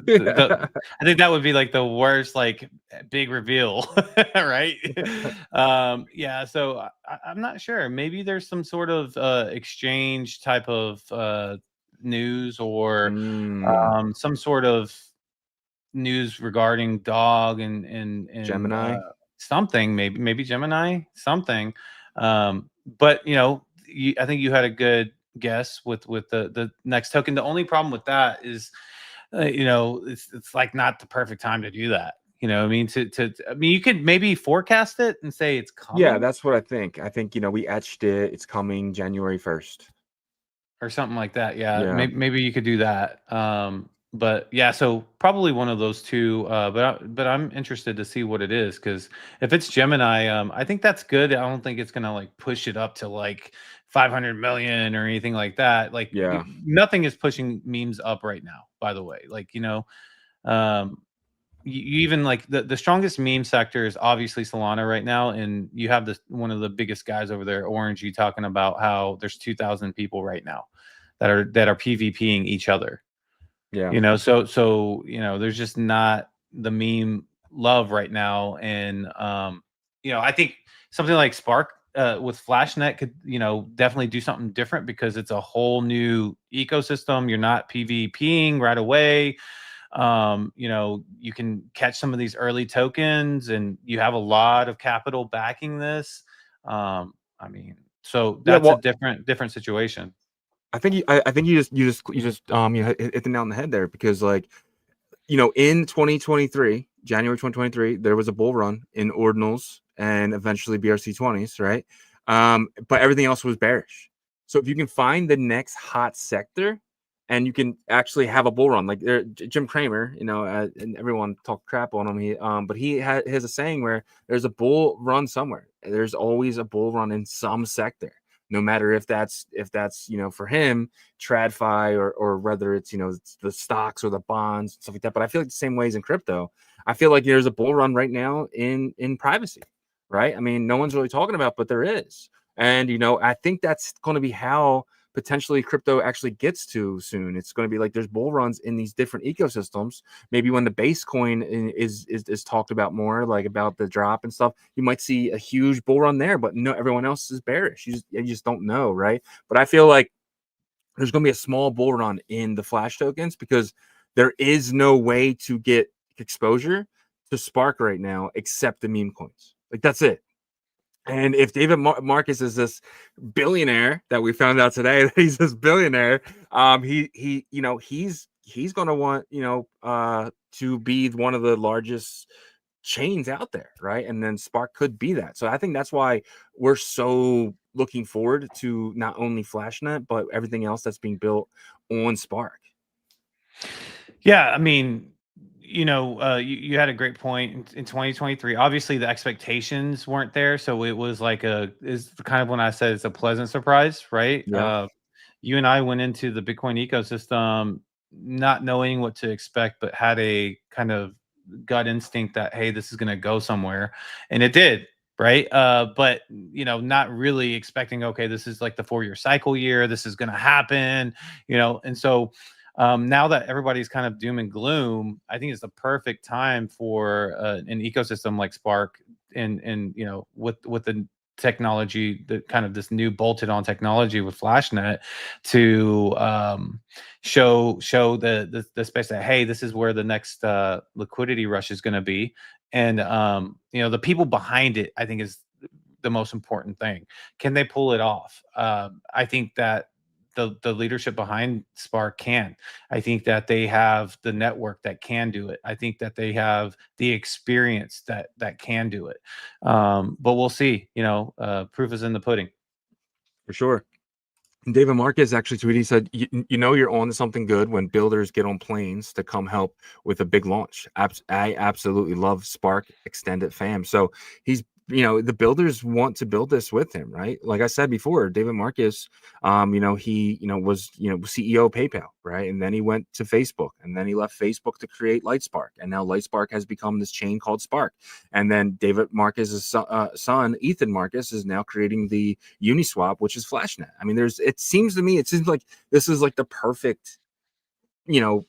I think that would be like the worst, like big reveal, right? Yeah. So I'm not sure. Maybe there's some sort of exchange type of news or some sort of news regarding Dog and Gemini. Something, maybe Gemini, something. But you know, I think you had a good guess with the next token. The only problem with that is, you know, it's like not the perfect time to do that. You know, I mean, I mean, you could maybe forecast it and say it's coming. Yeah, that's what I think. I think, you know, we etched it. It's coming January 1st. Or something like that. Yeah. Maybe you could do that. But yeah, so probably one of those two. But I'm interested to see what it is, because if it's Gemini, I think that's good. I don't think it's gonna like push it up to like 500 million or anything like that. Like, yeah, nothing is pushing memes up right now. By the way, like, you know, you even like the strongest meme sector is obviously Solana right now, and you have this one of the biggest guys over there, Orangey, talking about how there's 2,000 people right now that are PvPing each other. Yeah, you know, so you know, there's just not the meme love right now, and you know, I think something like Spark with Flashnet could, you know, definitely do something different, because it's a whole new ecosystem. You're not PvPing right away. You know, you can catch some of these early tokens, and you have a lot of capital backing this. I mean, so that's a different situation. I think you just you know, hit the nail on the head there, because like, you know, in 2023, January 2023, there was a bull run in ordinals and eventually BRC20s, right? But everything else was bearish. So if you can find the next hot sector and you can actually have a bull run, like Jim Cramer, you know, and everyone talked crap on him. But he has a saying where there's a bull run somewhere. There's always a bull run in some sector. No matter if that's, you know, for him, TradFi or whether it's, you know, it's the stocks or the bonds and stuff like that. But I feel like the same ways in crypto. I feel like there's a bull run right now in privacy. right? I mean, no one's really talking about, but there is. And, you know, I think that's going to be how potentially crypto actually gets to soon. It's going to be like there's bull runs in these different ecosystems. Maybe when the base coin is talked about more, like about the drop and stuff, you might see a huge bull run there, but no, everyone else is bearish. You just don't know, right? But I feel like there's going to be a small bull run in the Flash tokens because there is no way to get exposure to Spark right now except the meme coins. Like that's it. And if David Marcus is this billionaire that we found out today, that he's this billionaire, you know, he's going to want, you know, to be one of the largest chains out there, right? And then Spark could be that. So I think that's why we're so looking forward to not only Flashnet but everything else that's being built on Spark. Yeah, I mean, you know, you had a great point in 2023. Obviously, the expectations weren't there, so it was like is kind of when I said it's a pleasant surprise, right? Yeah. You and I went into the Bitcoin ecosystem not knowing what to expect, but had a kind of gut instinct that hey, this is going to go somewhere, and it did. Right. But, you know, not really expecting, okay, this is like the 4-year cycle year. This is going to happen, you know, and so now that everybody's kind of doom and gloom, I think it's the perfect time for an ecosystem like Spark and you know with the technology, the kind of this new bolted on technology with Flashnet to show the space that hey, this is where the next liquidity rush is going to be, and you know the people behind it, I think is the most important thing. Can they pull it off? I think that the leadership behind Spark can. I think that they have the network that can do it. I think that they have the experience that can do it. But we'll see. You know, proof is in the pudding. For sure. David Marcus actually tweeted, he said, you know, you're on to something good when builders get on planes to come help with a big launch. I absolutely love Spark Extended fam. So he's, you know, the builders want to build this with him, right? Like I said before, David Marcus, you know, he, you know, was, you know, CEO of PayPal, right? And then he went to Facebook, and then he left Facebook to create Lightspark. And now Lightspark has become this chain called Spark. And then David Marcus's son, Ethan Marcus, is now creating the Uniswap, which is Flashnet. I mean, it seems like this is like the perfect, you know,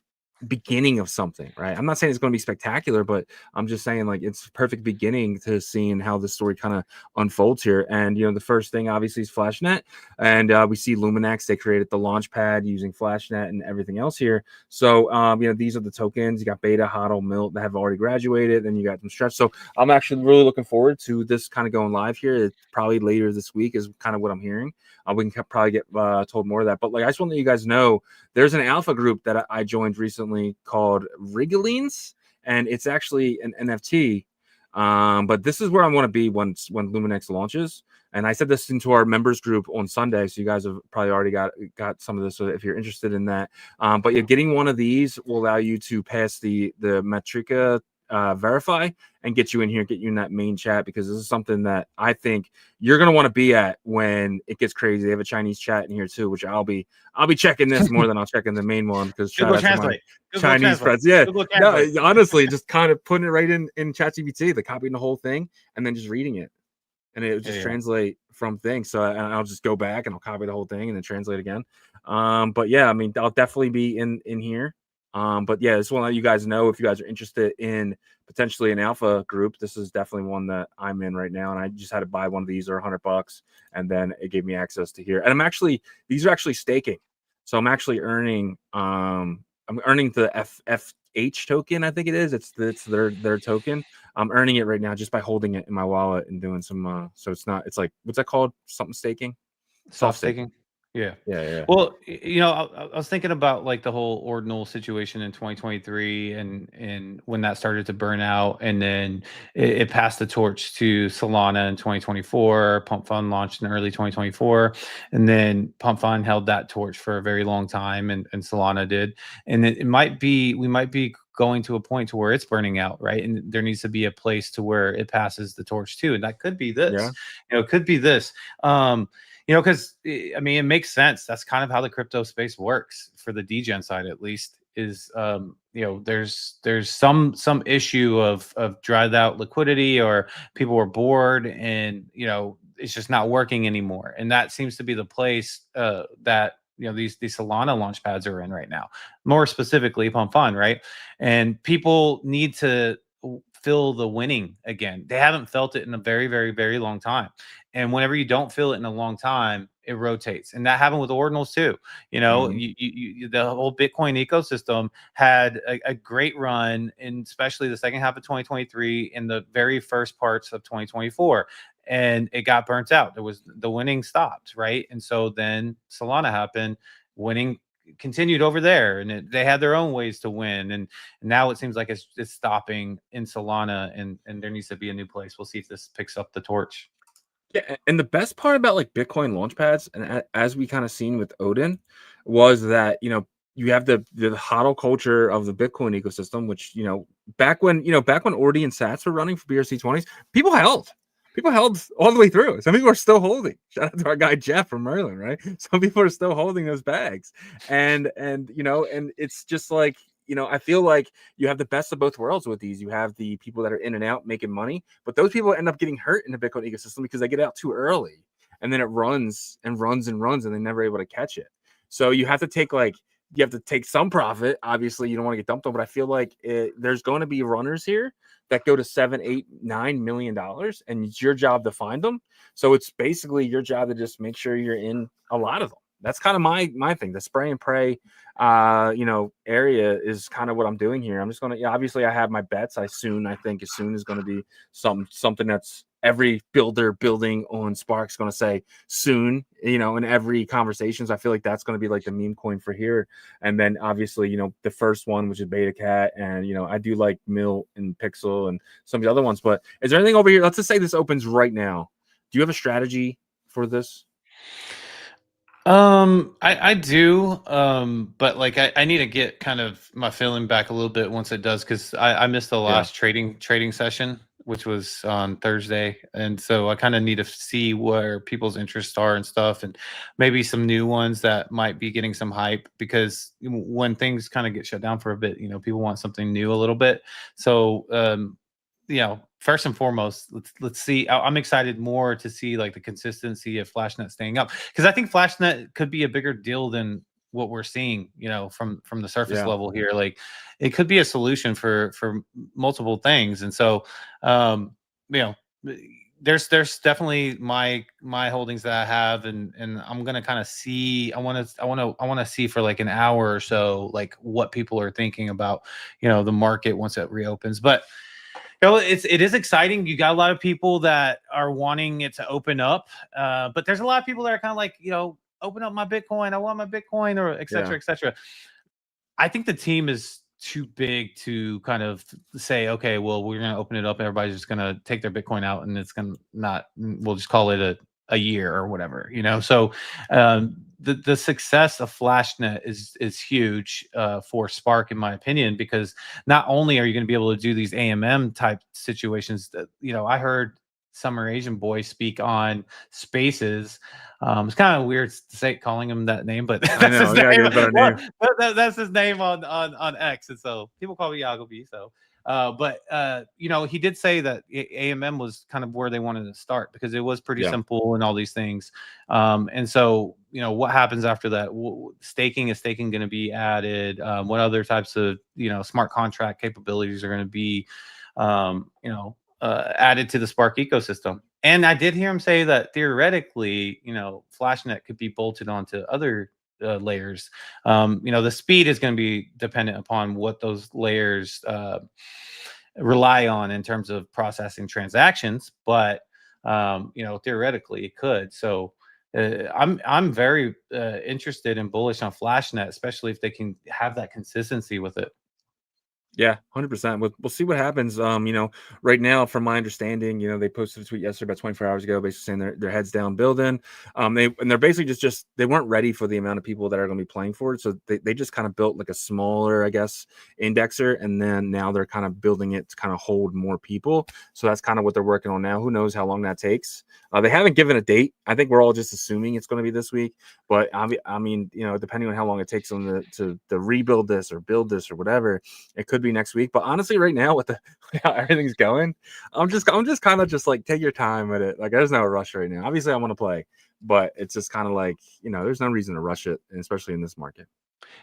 beginning of something, right? I'm not saying it's going to be spectacular, but I'm just saying like it's a perfect beginning to seeing how the story kind of unfolds here. And you know, the first thing obviously is Flashnet, and we see Luminex. They created the launch pad using Flashnet and everything else here. So you know, these are the tokens. You got Beta, HODL, Milt that have already graduated, and you got them stretched. So I'm actually really looking forward to this kind of going live here. It's probably later this week is kind of what I'm hearing. We can probably get told more of that. But like, I just want to let you guys know there's an alpha group that I joined recently called Rigolines, and it's actually an NFT. But this is where I want to be when Luminex launches. And I said this into our members group on Sunday, so you guys have probably already got some of this. So if you're interested in that, but yeah, getting one of these will allow you to pass the Metrica verify and get you in here, get you in that main chat, because this is something that I think you're going to want to be at when it gets crazy. They have a Chinese chat in here too, which I'll be checking this more than I'll check in the main one, because Chinese friends. Yeah, no, honestly, just kind of putting it right in ChatGPT, like copying the whole thing and then just reading it, and it would just translate from things. So I'll just go back and I'll copy the whole thing and then translate again. But yeah, I mean, I'll definitely be in here. But yeah, just want to let you guys know if you guys are interested in potentially an alpha group. This is definitely one that I'm in right now, and I just had to buy one of these, or $100, and then it gave me access to here. And these are actually staking, so I'm actually earning. I'm earning the FH token. I think it is. It's their token. I'm earning it right now just by holding it in my wallet and doing some. So it's not. It's like, what's that called? Something staking. Soft staking. Yeah. Well, you know, I was thinking about like the whole ordinal situation in 2023 and when that started to burn out, and then it passed the torch to Solana in 2024. Pump Fund launched in early 2024, and then Pump Fund held that torch for a very long time, and Solana did. And we might be going to a point to where it's burning out, right? And there needs to be a place to where it passes the torch too, and that could be this. Yeah. You know, it could be this. You know, because I mean, it makes sense. That's kind of how the crypto space works for the degen side, at least. is there's some issue of dried out liquidity, or people were bored, and it's just not working anymore. And that seems to be the place that these Solana launch pads are in right now, more specifically Pump Fun, right? And people need to feel the winning again. They haven't felt it in a very, very, very long time. And whenever you don't feel it in a long time, it rotates. And that happened with ordinals too. The whole Bitcoin ecosystem had a great run, in especially the second half of 2023 and the very first parts of 2024. And it got burnt out. The winning stopped, right? And so then Solana happened, winning continued over there, and they had their own ways to win. And now it seems like it's stopping in Solana, and there needs to be a new place. We'll see if this picks up the torch. Yeah, and the best part about like Bitcoin launchpads, and as we kind of seen with Odin, was that you have the hodl culture of the Bitcoin ecosystem, which back when Ordi and Sats were running for BRC20s, people held all the way through. Some people are still holding. Shout out to our guy Jeff from Merlin, right? Some people are still holding those bags, and it's just like I feel like you have the best of both worlds with these. You have the people that are in and out making money, but those people end up getting hurt in the Bitcoin ecosystem because they get out too early, and then it runs and runs and runs, and they're never able to catch it. So you have to take some profit. Obviously, you don't want to get dumped on, but I feel like there's going to be runners here that go to $7, $8, $9 million, and it's your job to find them. So it's basically your job to just make sure you're in a lot of them. That's kind of my thing. The spray and pray, area is kind of what I'm doing here. I'm just gonna, obviously, I have my bets. I think Soon is going to be something that's every builder building on Spark's going to say soon. In every conversations, I feel like that's going to be like the meme coin for here. And then obviously, the first one, which is Beta Cat, and I do like Mill and Pixel and some of the other ones. But is there anything over here? Let's just say this opens right now. Do you have a strategy for this? I do, but like I need to get kind of my feeling back a little bit once it does, because I missed the last trading session, which was on Thursday, and so I kind of need to see where people's interests are and stuff, and maybe some new ones that might be getting some hype, because when things kind of get shut down for a bit, people want something new a little bit. So first and foremost, let's see. I'm excited more to see like the consistency of Flashnet staying up, because I think Flashnet could be a bigger deal than what we're seeing, from the surface level here. Like, it could be a solution for multiple things. And so, there's definitely my holdings that I have, and I'm gonna kind of see. I want to see for like an hour or so, like what people are thinking about, the market once it reopens. But it is exciting. You got a lot of people that are wanting it to open up, but there's a lot of people that are kind of like, open up my Bitcoin. I want my Bitcoin, or et cetera, et cetera. I think the team is too big to kind of say, okay, well, we're going to open it up. Everybody's just going to take their Bitcoin out, and it's going to we'll just call it a year or whatever, So the success of Flashnet is huge for Spark, in my opinion, because not only are you going to be able to do these AMM type situations that, I heard Summer Asian Boy speak on Spaces. It's kind of weird to say calling him that name, but that's his name. That's his name on X, and so people call me Yagobi. So, but he did say that AMM was kind of where they wanted to start, because it was pretty simple and all these things. And so, what happens after that? Staking is going to be added? What other types of smart contract capabilities are going to be added to the Spark ecosystem? And I did hear him say that theoretically, Flashnet could be bolted onto other layers. The speed is going to be dependent upon what those layers rely on in terms of processing transactions, but theoretically it could. So I'm very interested and bullish on Flashnet, especially if they can have that consistency with it. Yeah, 100%. We'll see what happens. Right now, from my understanding, they posted a tweet yesterday about 24 hours ago, basically saying their heads down building. They're basically just they weren't ready for the amount of people that are going to be playing for it, so they just kind of built like a smaller, I guess, indexer, and then now they're kind of building it to kind of hold more people. So that's kind of what they're working on now. Who knows how long that takes? They haven't given a date. I think we're all just assuming it's going to be this week, but I mean, depending on how long it takes them to rebuild this or build this or whatever, it could be next week. But honestly, right now with how everything's going, I'm just kind of just like take your time with it. Like there's no rush right now. Obviously, I want to play, but it's just kind of like there's no reason to rush it, especially in this market.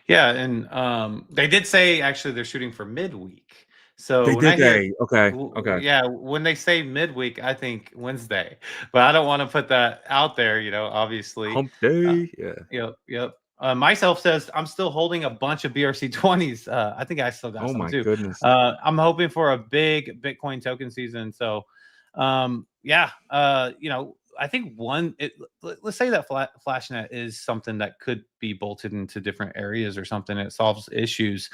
Yeah, and they did say actually they're shooting for midweek. So They when I hear, did. Okay. yeah, when they say midweek, I think Wednesday, but I don't want to put that out there. Obviously. Hump Uh, day. Yeah. Yep. Myself says I'm still holding a bunch of BRC20s. I think I still got Oh some my too. goodness. I'm hoping for a big Bitcoin token season. So, yeah, I think let's say that Flashnet is something that could be bolted into different areas or something. It solves issues.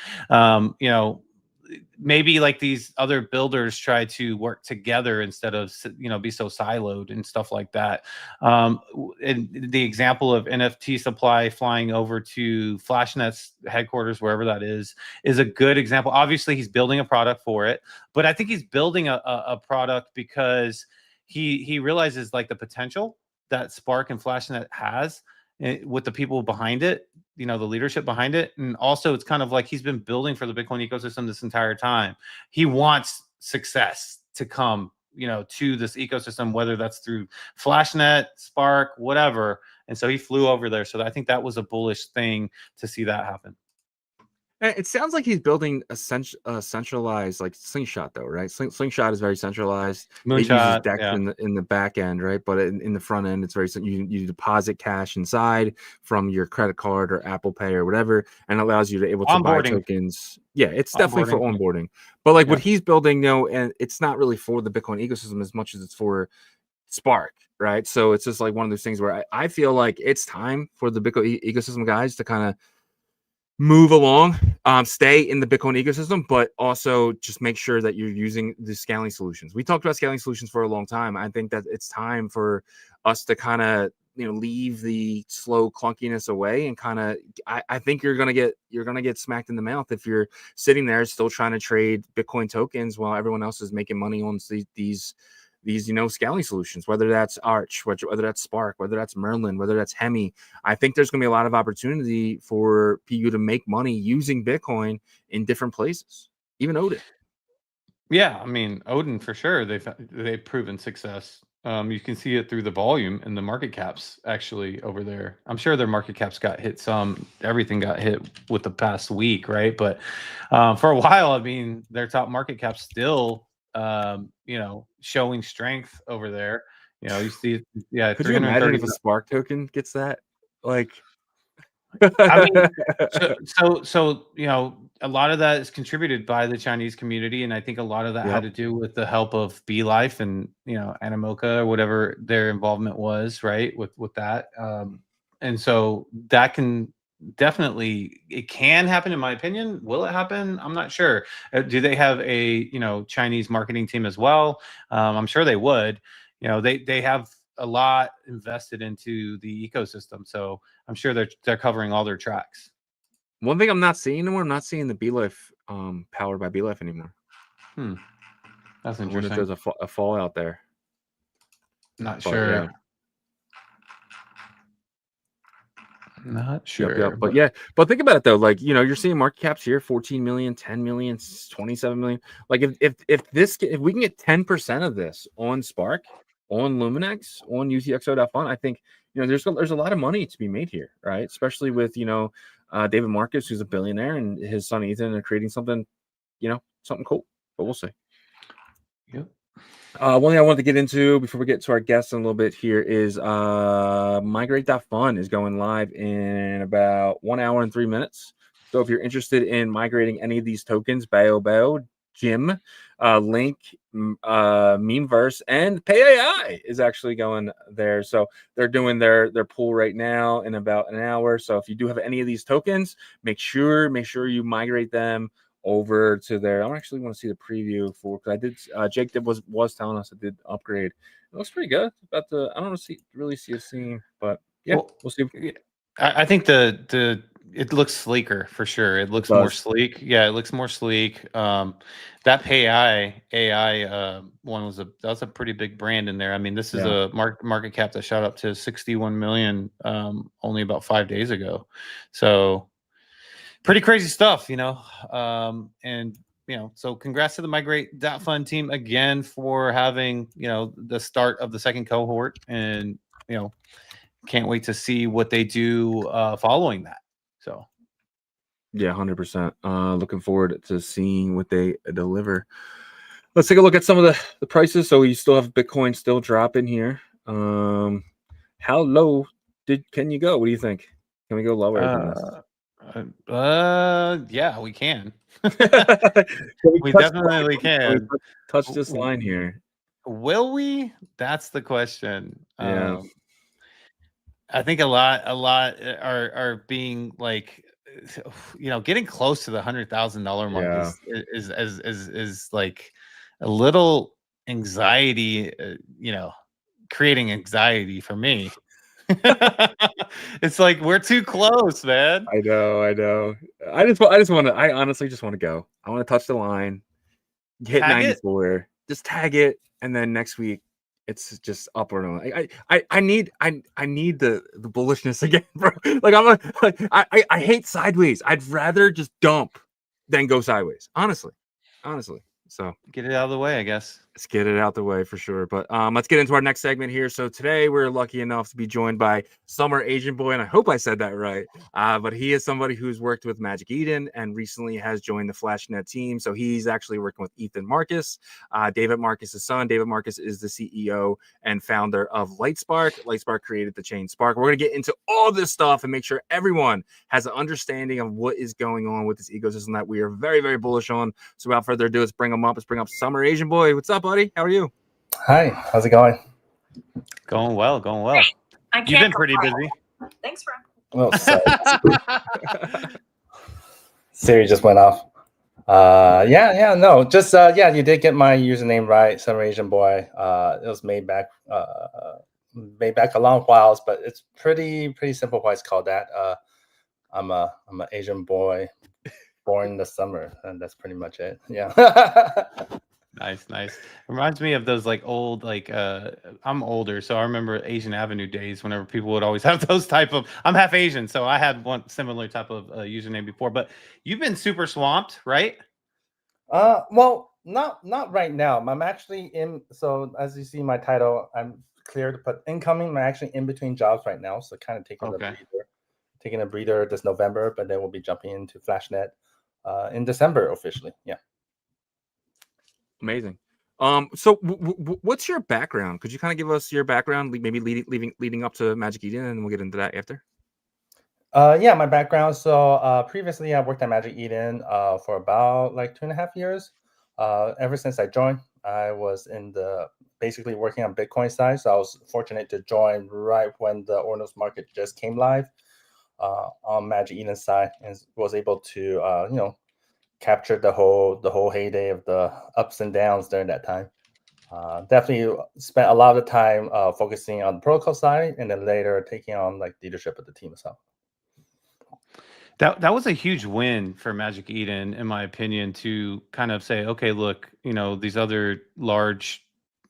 Maybe like these other builders try to work together instead of be so siloed and stuff like that. And the example of NFT supply flying over to Flashnet's headquarters, wherever that is a good example. Obviously, he's building a product for it, but I think he's building a product because he realizes like the potential that Spark and Flashnet has with the people behind it, the leadership behind it. And also it's kind of like he's been building for the Bitcoin ecosystem this entire time. He wants success to come, to this ecosystem, whether that's through Flashnet, Spark, whatever. And so he flew over there. So I think that was a bullish thing to see that happen. It sounds like he's building a centralized like Slingshot, though, right? Slingshot is very centralized. It uses Moonshot, DEX yeah. in the back end, right? But in the front end, it's very you deposit cash inside from your credit card or Apple Pay or whatever, and allows you to able to buy Onboarding. tokens. Yeah, it's definitely for Onboarding. onboarding. But like Yeah. what he's building, and it's not really for the Bitcoin ecosystem as much as it's for Spark, right? So it's just like one of those things where I feel like it's time for the Bitcoin ecosystem guys to kind of move along, stay in the Bitcoin ecosystem, but also just make sure that you're using the scaling solutions. We talked about scaling solutions for a long time. I think that it's time for us to kind of leave the slow clunkiness away and kind of I think you're gonna get smacked in the mouth if you're sitting there still trying to trade Bitcoin tokens while everyone else is making money on these scaling solutions, whether that's Arch, whether that's Spark, whether that's Merlin, whether that's Hemi. I think there's going to be a lot of opportunity for you to make money using Bitcoin in different places, even Odin. Yeah, I mean Odin for sure. They've proven success. You can see it through the volume and the market caps actually over there. I'm sure their market caps got hit some. Everything got hit with the past week, right? But for a while, I mean, their top market cap still, showing strength over there. You see, yeah. Could you imagine if a Spark token gets that? Like, I mean, so a lot of that is contributed by the Chinese community, and I think a lot of that had to do with the help of BeLife and Animoca or whatever their involvement was, right? With that, and so that can definitely it can happen in my opinion. Will it happen? I'm not sure. Do they have a Chinese marketing team as well? I'm sure they would. They have a lot invested into the ecosystem, so I'm sure they're covering all their tracks. One thing I'm not seeing anymore, I'm not seeing the BeLife powered by BeLife anymore. That's interesting. I wonder if there's a fallout there. Not sure. Yeah. Not sure. Yep. But think about it though. Like, you're seeing market caps here, 14 million, 10 million, 27 million. Like if we can get 10% of this on Spark, on Luminex, on UTXO.fun, I think, there's a lot of money to be made here, right? Especially with, David Marcus, who's a billionaire, and his son Ethan are creating something, something cool. But we'll see. Yep. One thing I wanted to get into before we get to our guests in a little bit here is MigrateFun is going live in about 1 hour and 3 minutes. So if you're interested in migrating any of these tokens, Bao, Jim, Link, Memeverse, and PayAI is actually going there. So they're doing their pool right now in about an hour. So if you do have any of these tokens, make sure you migrate them over to there. I actually want to see the preview for because I did. Jake was telling us it did upgrade. It looks pretty good. About I don't really see a scene, but yeah, we'll see. I think it looks sleeker for sure. It looks more sleek. Yeah, it looks more sleek. That AI one was that's a pretty big brand in there. I mean, this is a market cap that shot up to 61 million only about 5 days ago. So pretty crazy stuff, you know. And you know, so congrats to the MigrateFun team again for having, you know, the start of the second cohort, and you know, can't wait to see what they do following that. So yeah, 100%. Looking forward to seeing what they deliver. Let's take a look at some of the prices. So you still have Bitcoin still dropping here. How low can you go? What do you think? Can we go lower than this? Yeah, we can. we definitely can. Touch this line here. Will we? That's the question. Yeah. I think a lot are being like, you know, getting close to the $100,000 mark is like a little anxiety, you know, creating anxiety for me. It's like we're too close, man. I know. I honestly just want to go. I want to touch the line, hit 94, just tag it, and then next week it's just up or down. I need the bullishness again, bro. Like I hate sideways. I'd rather just dump than go sideways. Honestly. So get it out of the way, I guess. Let's get it out the way for sure. But let's get into our next segment here. So today we're lucky enough to be joined by Summer Asian Boy, and I hope I said that right. But he is somebody who's worked with Magic Eden and recently has joined the Flashnet team. So he's actually working with Ethan Marcus, David Marcus's son. David Marcus is the CEO and founder of Lightspark. Lightspark created the chain Spark. We're going to get into all this stuff and make sure everyone has an understanding of what is going on with this ecosystem that we are very, very bullish on. So without further ado, let's bring him up. Let's bring up Summer Asian Boy. What's up, buddy? How are you? Hi, how's it going? Going well. You've been pretty busy. Thanks, bro. Oh, sorry. Siri just went off. You did get my username right, Summer Asian Boy. It was made back a long while, but it's pretty simple why it's called that. I'm an Asian boy born in the summer, and that's pretty much it. Yeah. Nice. Reminds me of those like old, like I'm older, so I remember Asian Avenue days whenever people would always have those type of, I'm half Asian, so I had one similar type of username before. But you've been super swamped, right? Well, not right now. I'm actually in, so as you see my title, I'm clear to put incoming. I'm actually in between jobs right now, so kind of taking a breather this November, but then we'll be jumping into Flashnet in December officially. Yeah. Amazing. So what's your background? Could you kind of give us your background, maybe leading up to Magic Eden, and we'll get into that after? Yeah, my background. So previously I worked at Magic Eden for about like 2.5 years. Ever since I joined, I was basically working on Bitcoin side. So I was fortunate to join right when the Ordio market just came live on Magic Eden side, and was able to captured the whole heyday of the ups and downs during that time. Definitely spent a lot of time focusing on the protocol side, and then later taking on like leadership of the team as well. That was a huge win for Magic Eden, in my opinion, to kind of say, okay, look, you know, these other large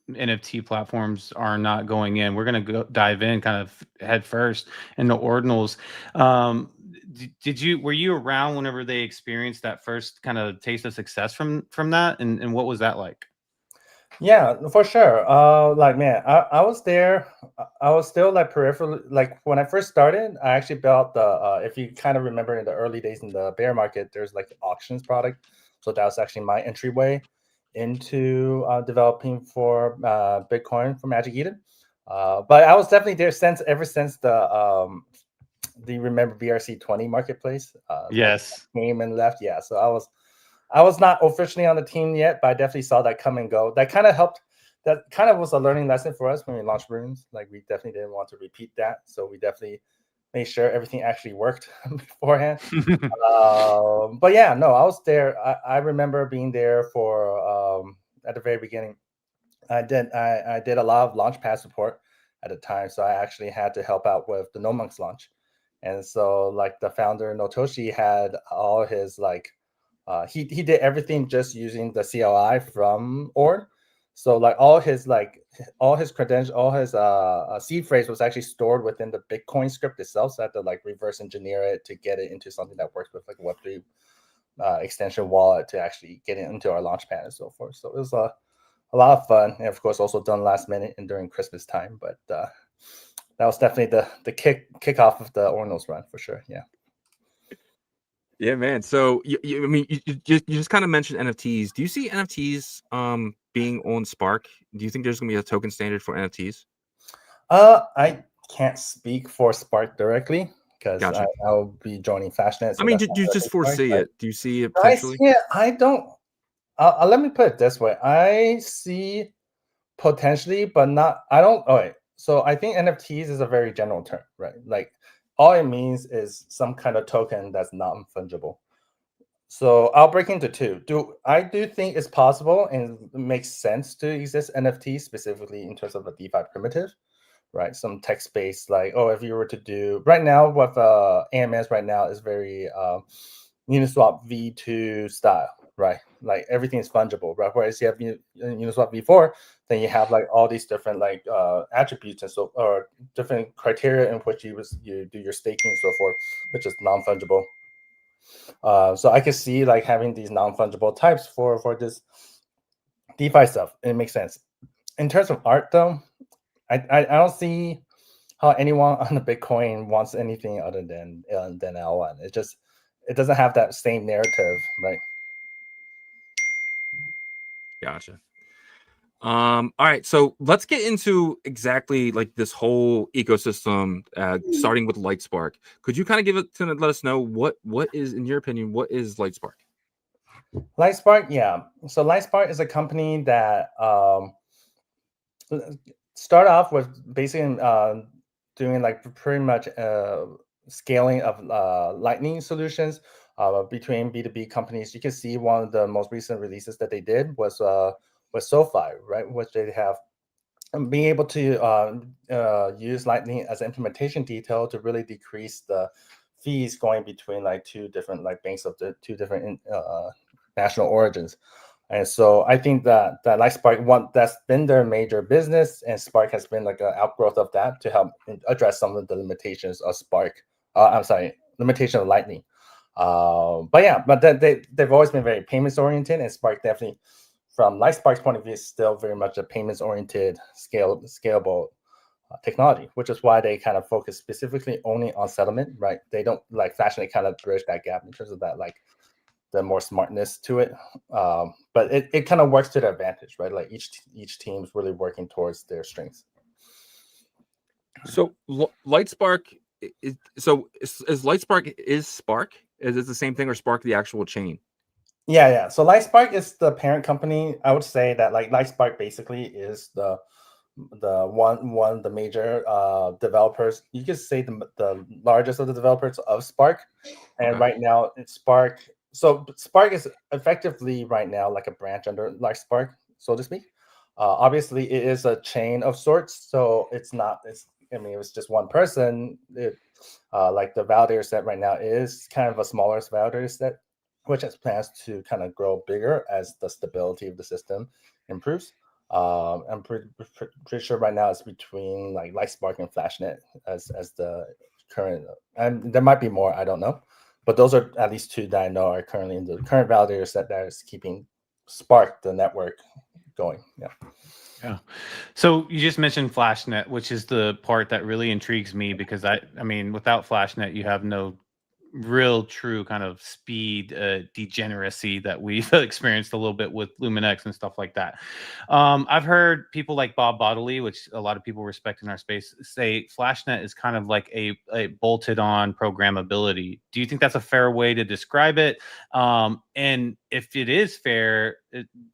NFT platforms are not going in. We're going to go dive in kind of head first in the ordinals. Were you around whenever they experienced that first kind of taste of success from that, and what was that like? Yeah, for sure. Like, man, I was there. I was still like peripheral. Like when I first started, I actually built the if you kind of remember in the early days in the bear market, there's like the auctions product. So that was actually my entryway into developing for Bitcoin for Magic Eden. But I was definitely there ever since the do you remember BRC20 marketplace? Yes. Came and left. Yeah. So I was not officially on the team yet, but I definitely saw that come and go. That kind of helped. That kind of was a learning lesson for us when we launched Runes. Like we definitely didn't want to repeat that. So we definitely make sure everything actually worked beforehand. But yeah, no, I was there. I remember being there for at the very beginning. I did a lot of Launchpad support at the time, so I actually had to help out with the No Monks launch. And so like the founder Notoshi had all his like he did everything just using the CLI from Ord. So like all his credentials, all his seed phrase was actually stored within the Bitcoin script itself. So I had to like reverse engineer it to get it into something that works with like a Web3 extension wallet to actually get it into our Launchpad and so forth. So it was a lot of fun, and of course also done last minute and during Christmas time. But that was definitely the kickoff of the Ornos run for sure. Yeah. Yeah, man. So I mean, you just kind of mentioned NFTs. Do you see NFTs being on Spark? Do you think there's gonna be a token standard for NFTs? I can't speak for Spark directly because Gotcha. I'll be joining Flashnet. I mean, do you just foresee it? Do you see it I potentially? see it. I don't. Let me put it this way. I see potentially, but not. I don't. All right. So I think NFTs is a very general term, right? Like all it means is some kind of token that's non-fungible. So I'll break into two. I do think it's possible and it makes sense to exist NFTs specifically in terms of a DeFi primitive, right? Some text-based, like, oh, if you were to do right now, what AMS right now is very Uniswap V2 style, right? Like everything is fungible, right? Whereas you have Uniswap V4, then you have like all these different like attributes and so or different criteria in which you do your staking and so forth, which is non-fungible. So I can see like having these non-fungible types for this DeFi stuff. It makes sense. In terms of art, though, I don't see how anyone on the Bitcoin wants anything other than L1. It doesn't have that same narrative, right? Gotcha. All right, so let's get into exactly like this whole ecosystem, starting with Lightspark. Could you kind of let us know what is, in your opinion, what is Lightspark? Lightspark, yeah. So Lightspark is a company that start off with basically doing like pretty much scaling of Lightning solutions between B2B companies. You can see one of the most recent releases that they did was SoFi, right? Which they have being able to use Lightning as an implementation detail to really decrease the fees going between like two different like banks of the two different national origins. And so I think that Lightspark that's been their major business, and Spark has been like an outgrowth of that to help address some of the limitations of Spark. Limitation of Lightning. But they've always been very payments oriented, and Spark definitely, from Lightspark's point of view, is still very much a payments oriented, scalable technology, which is why they kind of focus specifically only on settlement, right? They don't like Flashnet kind of bridge that gap in terms of that like the more smartness to it, but it kind of works to their advantage, right? Like each team's really working towards their strengths. So Lightspark is Lightspark is Spark? Is it the same thing, or Spark the actual chain? Yeah. So Lightspark is the parent company. I would say that like Lightspark basically is the one of the major developers. You could say the largest of the developers of Spark, and right now it's Spark. So Spark is effectively right now like a branch under Lightspark, so to speak. Obviously, it is a chain of sorts, so it's not. I mean, it was just one person. Like the validator set right now is kind of a smaller validator set, which has plans to kind of grow bigger as the stability of the system improves. I'm pretty sure right now it's between like Lightspark and Flashnet as the current, and there might be more, I don't know. But those are at least two that I know are currently in the current validator set that is keeping Spark, the network, going. Yeah. So you just mentioned Flashnet, which is the part that really intrigues me, because I mean, without Flashnet, you have no real true kind of speed degeneracy that we've experienced a little bit with LumenX and stuff like that. I've heard people like Bob Bodley, which a lot of people respect in our space, say Flashnet is kind of like a bolted on programmability. Do you think that's a fair way to describe it? And if it is fair,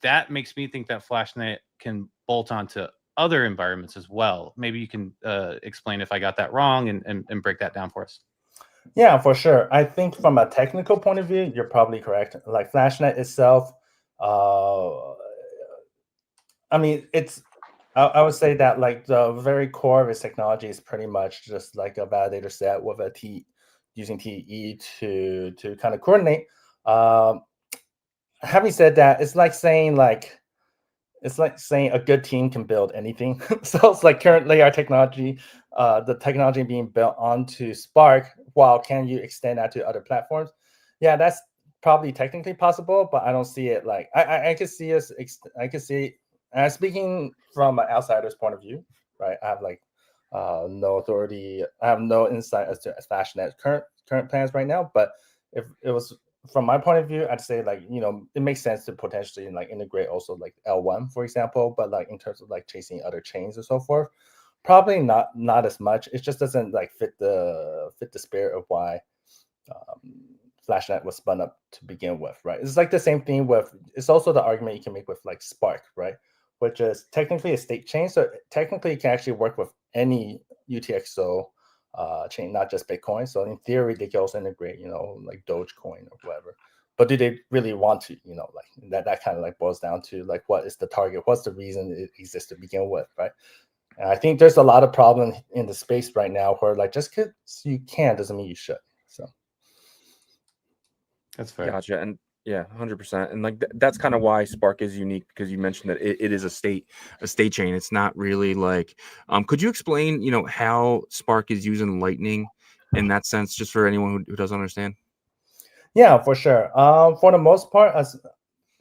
that makes me think that Flashnet can bolt onto other environments as well. Maybe you can explain if I got that wrong and break that down for us. Yeah, for sure. I think from a technical point of view, you're probably correct. Like Flashnet itself, I mean, I would say that like the very core of its technology is pretty much just like a validator set with a using TE to kind of coordinate. Having said that, it's like saying a good team can build anything. So it's like currently our technology, the technology being built onto Spark. While can you extend that to other platforms? Yeah, that's probably technically possible, but I don't see it like I could see us. I could see. And speaking from an outsider's point of view, right? I have like no authority. I have no insight as to Fashnet's current plans right now. But if it was from my point of view, I'd say like, you know, it makes sense to potentially like integrate also like L1, for example, but like in terms of like chasing other chains and so forth, probably not as much. It just doesn't like fit the spirit of why Flashnet was spun up to begin with, right? It's like the same thing with, it's also the argument you can make with like Spark, right? Which is technically a state chain. So technically it can actually work with any UTXO chain, not just Bitcoin. So in theory, they can also integrate, you know, like Dogecoin or whatever. But do they really want to, you know, like that kind of like boils down to like, what is the target? What's the reason it exists to begin with, right? And I think there's a lot of problem in the space right now where like just because you can doesn't mean you should. So that's fair. Gotcha. And yeah, 100%. And like that's kind of why Spark is unique, because you mentioned that it is a state chain. It's not really like could you explain, you know, how Spark is using Lightning in that sense, just for anyone who doesn't understand? Yeah, for sure. For the most part, as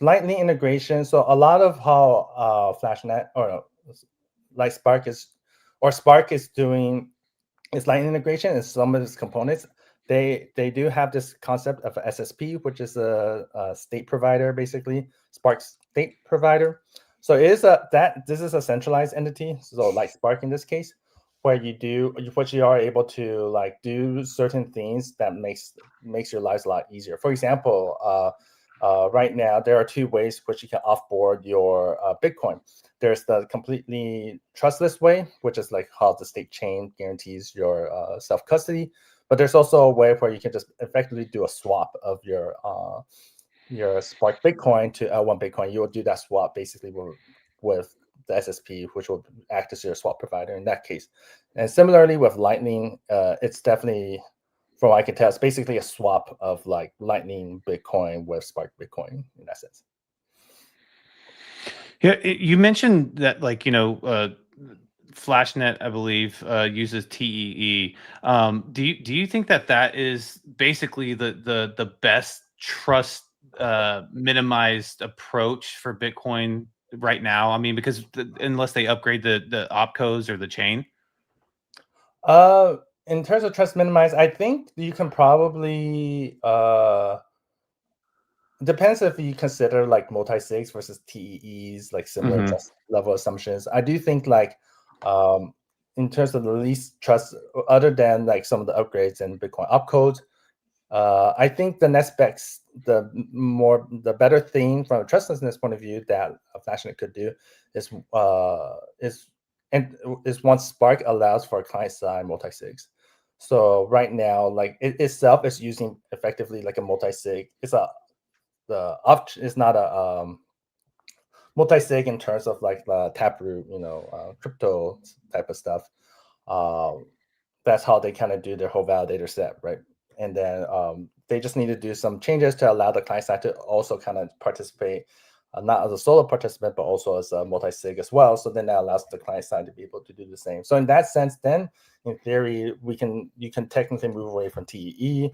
Lightning integration, so a lot of how Flashnet or like Spark is doing its Lightning integration and some of its components. They do have this concept of a SSP, which is a state provider, basically Spark state provider. So it is this is a centralized entity. So like Spark in this case, where you are able to like do certain things that makes your lives a lot easier. For example, right now there are two ways which you can offboard your Bitcoin. There's the completely trustless way, which is like how the state chain guarantees your self-custody. But there's also a way where you can just effectively do a swap of your Spark Bitcoin to L1 Bitcoin. You will do that swap basically with the SSP, which will act as your swap provider in that case. And similarly with Lightning, it's definitely, from what I can tell, it's basically a swap of like Lightning Bitcoin with Spark Bitcoin in that sense. Yeah, you mentioned that, like, you know, Flashnet, I believe, uses TEE. Do you think that is basically the best trust minimized approach for Bitcoin right now? I mean, because unless they upgrade the opcos or the chain. In terms of trust minimized, I think you can probably depends if you consider like multi-sigs versus TEEs, like similar trust level assumptions. I do think like in terms of the least trust, other than like some of the upgrades and Bitcoin opcodes, I think the next best, the better thing from a trustlessness point of view that a Flashnet could do is once Spark allows for client-side multi-sigs. So right now, like it itself is using effectively like a multi-sig. It's not a multi-sig in terms of like the Taproot, you know, crypto type of stuff. That's how they kind of do their whole validator set, right? And then they just need to do some changes to allow the client side to also kind of participate, not as a solo participant, but also as a multi-sig as well. So then that allows the client side to be able to do the same. So in that sense, then in theory, you can technically move away from TEE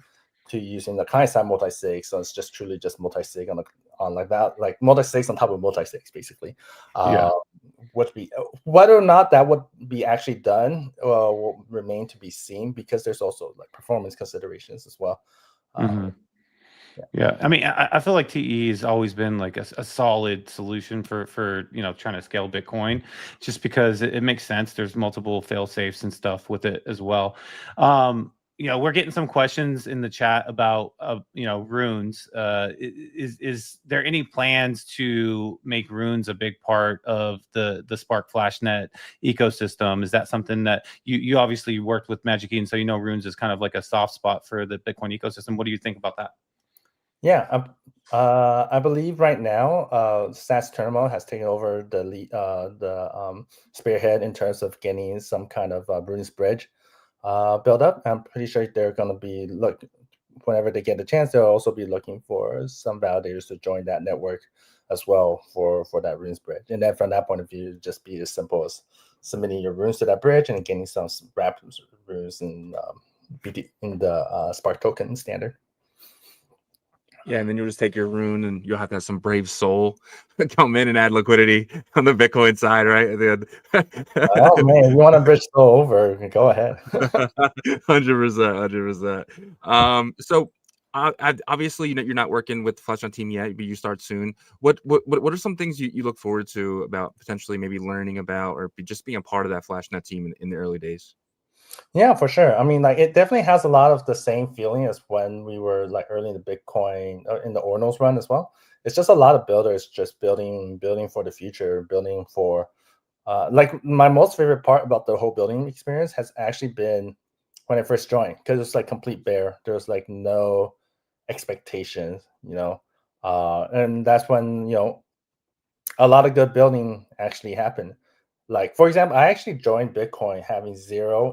to using the client side multi-sig. So it's just truly just multi-sig on like that, like multi-sigs on top of multi-sigs, basically. Whether or not that would be actually done will remain to be seen, because there's also like performance considerations as well. Yeah, I mean, I feel like TE has always been like a solid solution for you know, trying to scale Bitcoin, just because it makes sense. There's multiple fail safes and stuff with it as well. we're getting some questions in the chat about, runes. Is there any plans to make runes a big part of the Spark Flashnet ecosystem? Is that something that you obviously worked with Magic Eden, so runes is kind of like a soft spot for the Bitcoin ecosystem. What do you think about that? Yeah, I believe right now, SAS Terminal has taken over the spearhead in terms of getting some kind of runes bridge build up. I'm pretty sure they're going to be whenever they get the chance, they'll also be looking for some validators to join that network as well for that runes bridge. And then from that point of view, it'd just be as simple as submitting your runes to that bridge and getting some wrapped runes in the Spark token standard. Yeah, and then you'll just take your rune and you'll have to have some brave soul come in and add liquidity on the Bitcoin side, right? Oh man, you want to bridge Soul over? Go ahead. 100%. So obviously, you're not working with the Flashnet team yet, but you start soon. What are some things you look forward to about potentially maybe learning about or just being a part of that Flashnet team in the early days? Yeah, for sure. I mean, like it definitely has a lot of the same feeling as when we were like early in the Bitcoin in the Ordinals run as well. It's just a lot of builders just building for the future, building for like my most favorite part about the whole building experience has actually been when I first joined, because it's like complete bare. There's like no expectations, and that's when a lot of good building actually happened. Like, for example, I actually joined Bitcoin having zero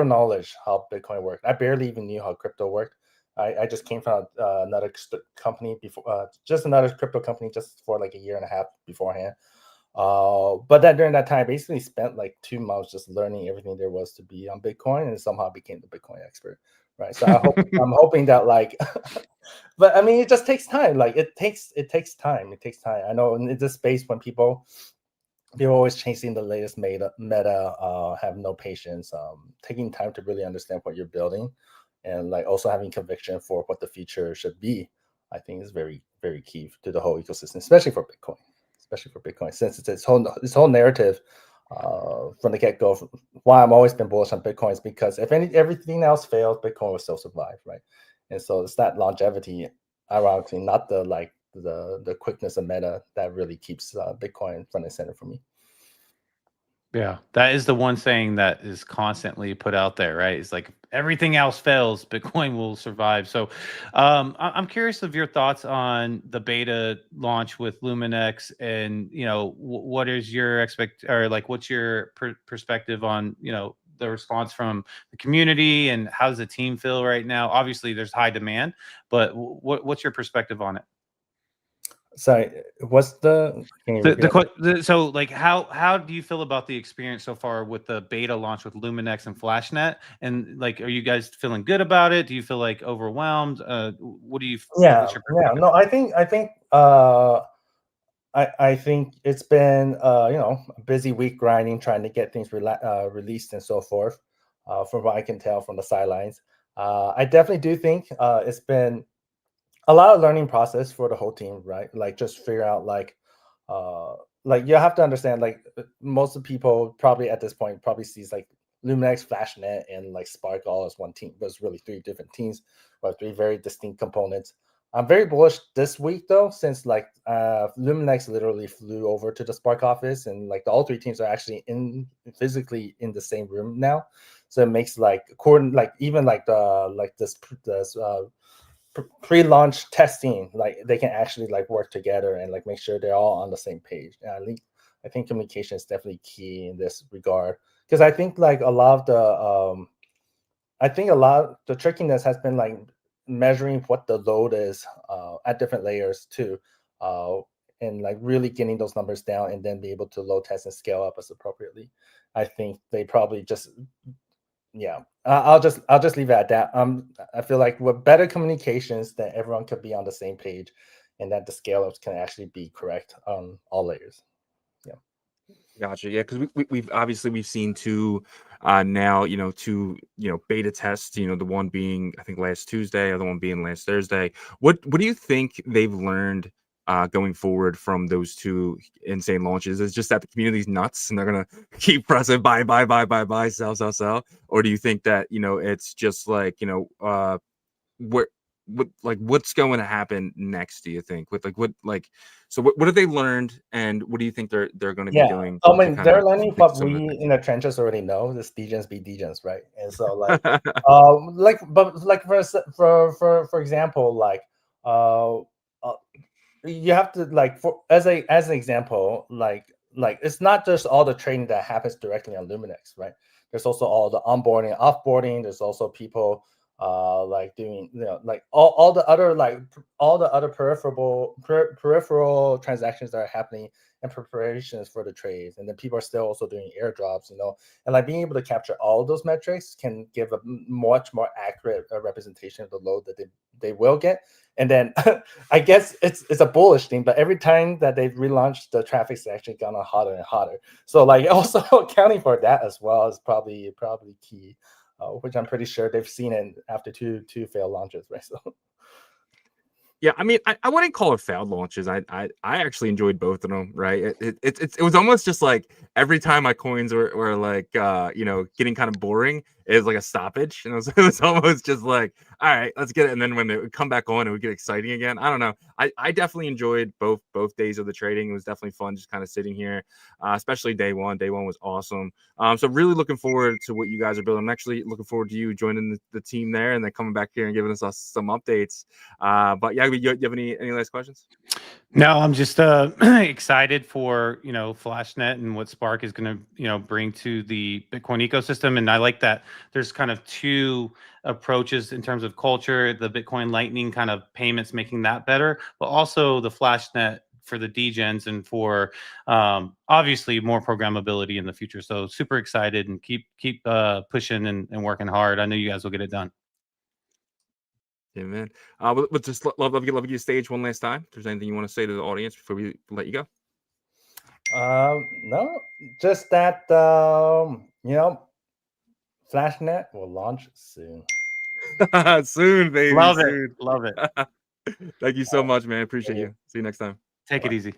knowledge how Bitcoin worked. I barely even knew how crypto worked. I just came from another company before, just another crypto company, just for like a year and a half beforehand. But then during that time, I basically spent like 2 months just learning everything there was to be on Bitcoin, and somehow became the Bitcoin expert. Right. So I'm hoping that like, but I mean, it just takes time. Like it takes time. It takes time. I know in this space when people always chasing the latest meta, have no patience. Taking time to really understand what you're building, and like also having conviction for what the future should be, I think is very, very key to the whole ecosystem, especially for Bitcoin, since it's this whole narrative from the get-go. Why I've always been bullish on Bitcoin is because if everything else fails, Bitcoin will still survive, right? And so it's that longevity, ironically, not the quickness of meta, that really keeps Bitcoin front and center for me. Yeah, that is the one saying that is constantly put out there, right? It's like everything else fails, Bitcoin will survive. So I'm curious of your thoughts on the beta launch with Luminex, and what is your what's your perspective on the response from the community, and how does the team feel right now? Obviously, there's high demand, but what's your perspective on it? Sorry, what's can you repeat that? So like how do you feel about the experience so far with the beta launch with Luminex and Flashnet? And like, are you guys feeling good about it? Do you feel like overwhelmed? What do you? Yeah, What's your yeah. No, I think it's been a busy week grinding, trying to get things released and so forth. From what I can tell from the sidelines, I definitely do think it's been a lot of learning process for the whole team, right? Like just figure out like you have to understand, like most of the people probably at this point probably sees like Luminex, Flashnet, and like Spark all as one team, but it's really 3 different teams or 3 very distinct components. I'm very bullish this week though, since like Luminex literally flew over to the Spark office, and like all 3 teams are actually physically in the same room now. So it makes like even like this pre-launch testing, like they can actually like work together and like make sure they're all on the same page. And I think communication is definitely key in this regard, because I think like a lot of the trickiness has been like measuring what the load is at different layers too, and like really getting those numbers down, and then be able to load test and scale up as appropriately. I think they probably just I'll just leave it at that. I feel like with better communications, that everyone could be on the same page, and that the scale ups can actually be correct on all layers. Yeah. Gotcha. Yeah, because we've seen 2 now, 2 beta tests. The one being I think last Tuesday, the other one being last Thursday. What do you think they've learned going forward from those two insane launches? Is just that the community's nuts and they're gonna keep pressing buy, sell, or do you think that it's just like what's going to happen next? Do you think what have they learned, and what do you think they're going to be doing? I mean, they're learning what we in the trenches already know. This degens be degens, right? And so for example, you have to as an example, it's not just all the trading that happens directly on Luminex, right? There's also all the onboarding, offboarding. There's also people doing all the other peripheral transactions that are happening and preparations for the trades, and then people are still also doing airdrops, and being able to capture all those metrics can give a much more accurate representation of the load that they will get. And then I guess it's a bullish thing, but every time that they've relaunched, the traffic's actually gone hotter and hotter. So also accounting for that as well is probably key. Which I'm pretty sure they've seen it after two failed launches, right? So, yeah, I mean, I wouldn't call it failed launches. I actually enjoyed both of them, right? It was almost just like every time my coins were getting kind of boring, it was like a stoppage, and it was almost just like, all right, let's get it. And then when it would come back on, it would get exciting again. I don't know. I definitely enjoyed both days of the trading. It was definitely fun just kind of sitting here, especially day one. Day one was awesome. So really looking forward to what you guys are building. I'm actually looking forward to you joining the team there and then coming back here and giving us some updates. But yeah, you have any last questions? No, I'm just excited for Flashnet and what Spark is going to bring to the Bitcoin ecosystem. And I like that there's kind of two approaches in terms of culture, the Bitcoin Lightning kind of payments, making that better, but also the Flashnet for the degens and for obviously more programmability in the future. So super excited, and keep pushing and working hard. I know you guys will get it done. Yeah, man. We'll just love you to stage one last time. If there's anything you want to say to the audience before we let you go. No, just that Flashnet will launch soon. Soon, baby. Love soon. it. Love it. Thank you so much, man. Appreciate you. See you next time. Take it easy.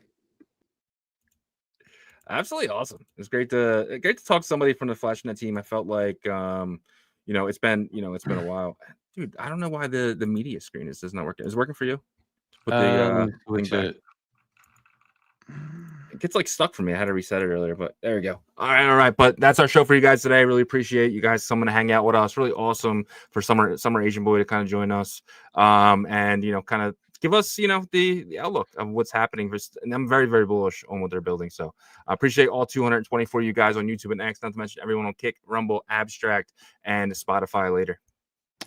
Absolutely awesome. It's great to talk to somebody from the Flashnet team. I felt like it's been a while. Dude, I don't know why the media screen is not working. Is it working for you? Put the link back. It gets stuck for me. I had to reset it earlier, but there we go. All right. But that's our show for you guys today. Really appreciate you guys coming to hang out with us. Really awesome for Summer Asian Boy to kind of join us. And kind of give us the outlook of what's happening. And I'm very, very bullish on what they're building. So I appreciate all 224 of you guys on YouTube and X, not to mention everyone on Kick, Rumble, Abstract, and Spotify later.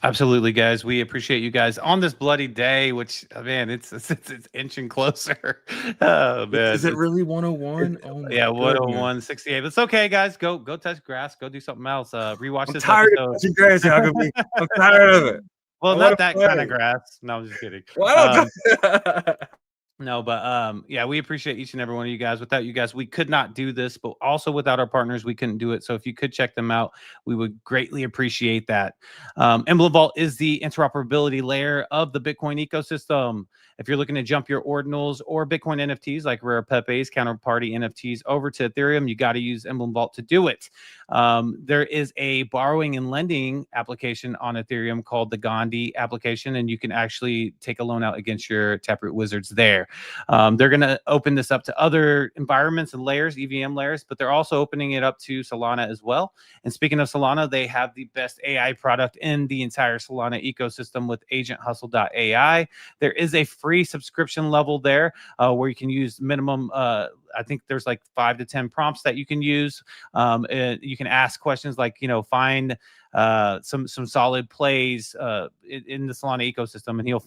Absolutely, guys. We appreciate you guys on this bloody day, which, man, it's inching closer. Oh, man. Is it really 101? Oh, yeah, 101, 68. It's okay, guys. Go touch grass. Go do something else. Rewatch this tired episode. of touching grass, Yagobi. I'm tired of it. Well, not that kind of grass. No, I'm just kidding. No, but yeah, we appreciate each and every one of you guys. Without you guys, we could not do this, but also without our partners, we couldn't do it. So if you could check them out, we would greatly appreciate that. Emblem Vault is the interoperability layer of the Bitcoin ecosystem. If you're looking to jump your ordinals or Bitcoin NFTs like Rare Pepe's counterparty NFTs over to Ethereum, you got to use Emblem Vault to do it. There is a borrowing and lending application on Ethereum called the Gandhi application, and you can actually take a loan out against your Taproot wizards there. They're going to open this up to other environments and layers, EVM layers, but they're also opening it up to Solana as well. And speaking of Solana, they have the best AI product in the entire Solana ecosystem with agenthustle.ai. There is a free subscription level there where you can use minimum, I think there's 5 to 10 prompts that you can use. You can ask questions like, find some solid plays in the Solana ecosystem, and he'll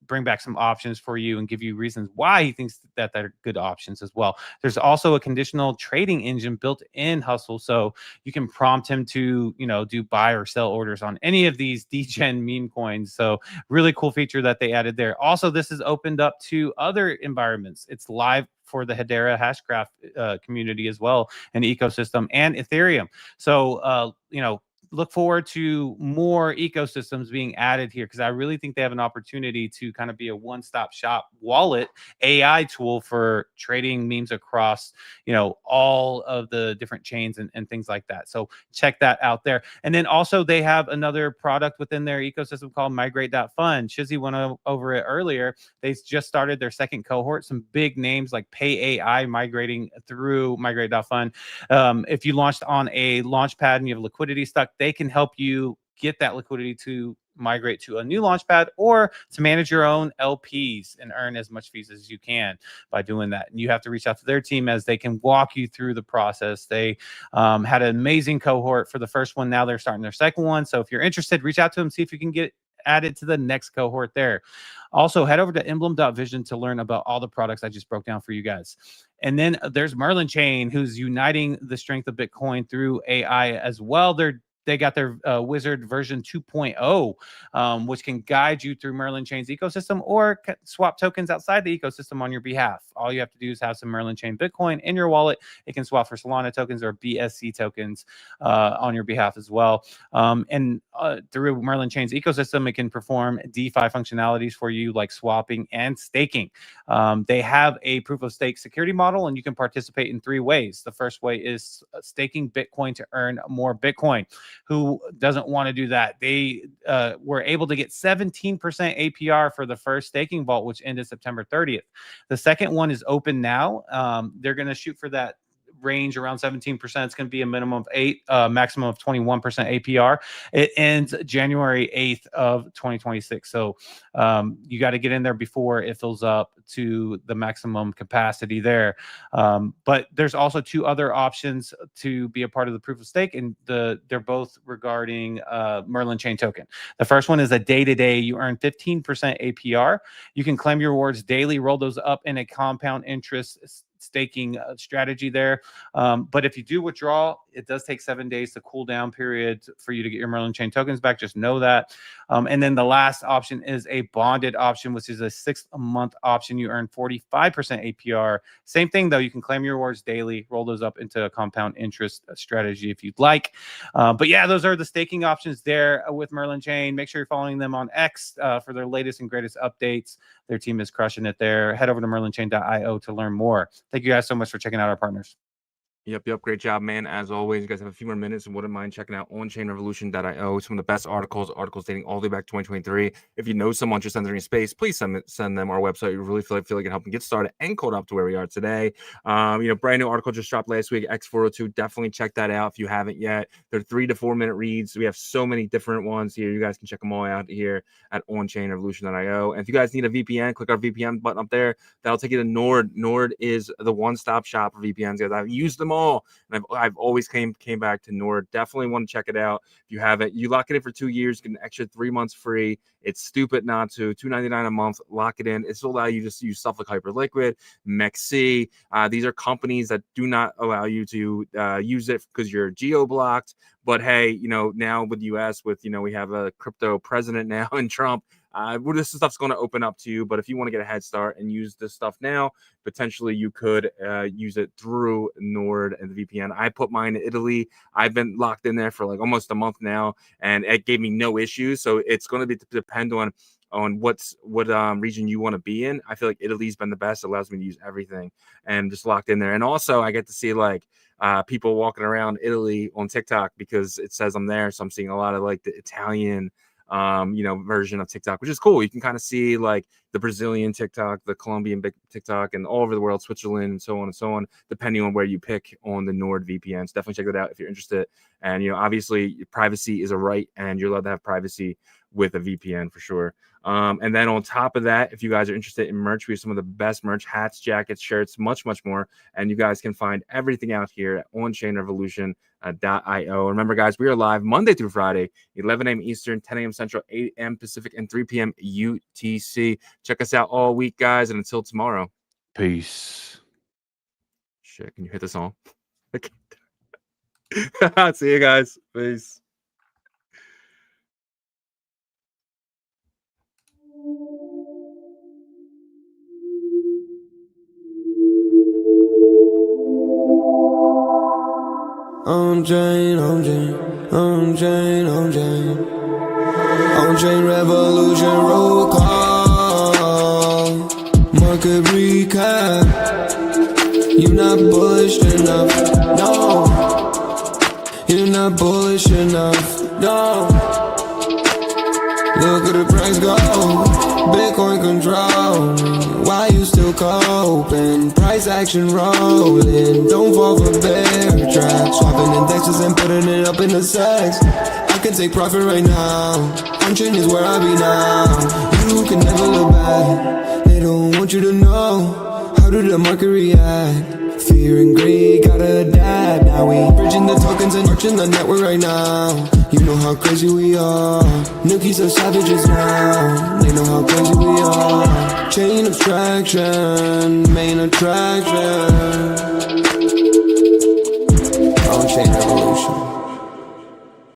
bring back some options for you and give you reasons why he thinks that they're good options as well. There's also a conditional trading engine built in Hustle, so you can prompt him to do buy or sell orders on any of these degen meme coins. So really cool feature that they added there. Also, this is opened up to other environments. It's live for the Hedera Hashgraph community as well, and ecosystem, and Ethereum. So look forward to more ecosystems being added here, because I really think they have an opportunity to kind of be a one-stop shop wallet AI tool for trading memes across, all of the different chains and things like that. So check that out there. And then also they have another product within their ecosystem called MigrateFun. Shizzy went over it earlier. They just started their second cohort. Some big names like Pay AI migrating through MigrateFun. If you launched on a launch pad and you have liquidity stuck, they can help you get that liquidity to migrate to a new launchpad or to manage your own LPs and earn as much fees as you can by doing that. And you have to reach out to their team as they can walk you through the process. They had an amazing cohort for the first one. Now they're starting their second one. So if you're interested, reach out to them, see if you can get added to the next cohort there. Also, head over to emblem.vision to learn about all the products I just broke down for you guys. And then there's Merlin Chain, who's uniting the strength of Bitcoin through AI as well. They got their Wizard version 2.0, which can guide you through Merlin Chain's ecosystem or swap tokens outside the ecosystem on your behalf. All you have to do is have some Merlin Chain Bitcoin in your wallet. It can swap for Solana tokens or BSC tokens on your behalf as well. And through Merlin Chain's ecosystem, it can perform DeFi functionalities for you like swapping and staking. They have a proof of stake security model, and you can participate in 3 ways. The first way is staking Bitcoin to earn more Bitcoin. Who doesn't want to do that? They were able to get 17% APR for the first staking vault, which ended September 30th. The second one is open now. They're going to shoot for that range around 17%. It's going to be a minimum of 8, maximum of 21% APR. It ends January 8th of 2026. So you got to get in there before it fills up to the maximum capacity there. But there's also 2 other options to be a part of the proof of stake, and they're both regarding Merlin Chain token. The first one is a day-to-day. You earn 15% APR. You can claim your rewards daily, roll those up in a compound interest staking strategy there. But if you do withdraw, it does take 7 days to cool down period for you to get your Merlin Chain tokens back. Just know that. And then the last option is a bonded option, which is a 6-month option. You earn 45% APR. Same thing though. You can claim your rewards daily, roll those up into a compound interest strategy if you'd like. But yeah, those are the staking options there with Merlin Chain. Make sure you're following them on X for their latest and greatest updates. Their team is crushing it there. Head over to merlinchain.io to learn more. Thank you guys so much for checking out our partners. Yep. Great job, man. As always, you guys have a few more minutes and wouldn't mind checking out OnChainRevolution.io. Some of the best articles dating all the way back to 2023. If you know someone just entering space, please send them our website. We really feel like it can help them get started and code up to where we are today. Brand new article just dropped last week, X402. Definitely check that out if you haven't yet. They're 3 to 4 minute reads. We have so many different ones here. You guys can check them all out here at OnChainRevolution.io. And if you guys need a VPN, click our VPN button up there. That'll take you to Nord. Nord is the one-stop shop for VPNs, guys. I've used them all, and I've always came back to Nord. Definitely want to check it out. If you haven't, you lock it in for 2 years, get an extra 3 months free. It's stupid not to. $2.99 a month. Lock it in. It's allow you to just use stuff like Hyperliquid, MEXC. These are companies that do not allow you to use it because you're geo-blocked. But hey, now with the U.S., with we have a crypto president now in Trump. This stuff's going to open up to you, but if you want to get a head start and use this stuff now, potentially you could use it through Nord and the VPN. I put mine in Italy. I've been locked in there for like almost a month now, and it gave me no issues. So it's going to depend on what region you want to be in. I feel like Italy's been the best. It allows me to use everything and just locked in there. And also I get to see like people walking around Italy on TikTok because it says I'm there. So I'm seeing a lot of like the Italian version of TikTok, which is cool. You can kind of see like the Brazilian TikTok, the Colombian TikTok, and all over the world, Switzerland, and so on, depending on where you pick on the Nord VPNs. Definitely check that out if you're interested. And, obviously privacy is a right, and you're allowed to have privacy with a VPN for sure. And then on top of that, if you guys are interested in merch, we have some of the best merch, hats, jackets, shirts, much more. And you guys can find everything out here at OnChainRevolution.io. Remember, guys, we are live Monday through Friday, 11 a.m. Eastern, 10 a.m. Central, 8 a.m. Pacific, and 3 p.m. UTC. Check us out all week, guys. And until tomorrow, Peace. Shit, can you hit the song? See you guys. Peace. OnChain, On-chain, on-chain. On-chain revolution roll call. Market recap. You're not bullish enough, no. You're not bullish enough, no. Look at the price go, Bitcoin control. Why you still coping? Price action rolling. Don't fall for bear traps. Swapping indexes and putting it up in the sex. I can take profit right now. On-chain is where I be now. You can never look back. They don't want you to know. How did the market react? Fear and greed gotta adapt. Now we bridging the tokens and marching the network right now. You know how crazy we are. Nookies are savages now. They know how crazy we are. Chain abstraction, main attraction. On-chain revolution.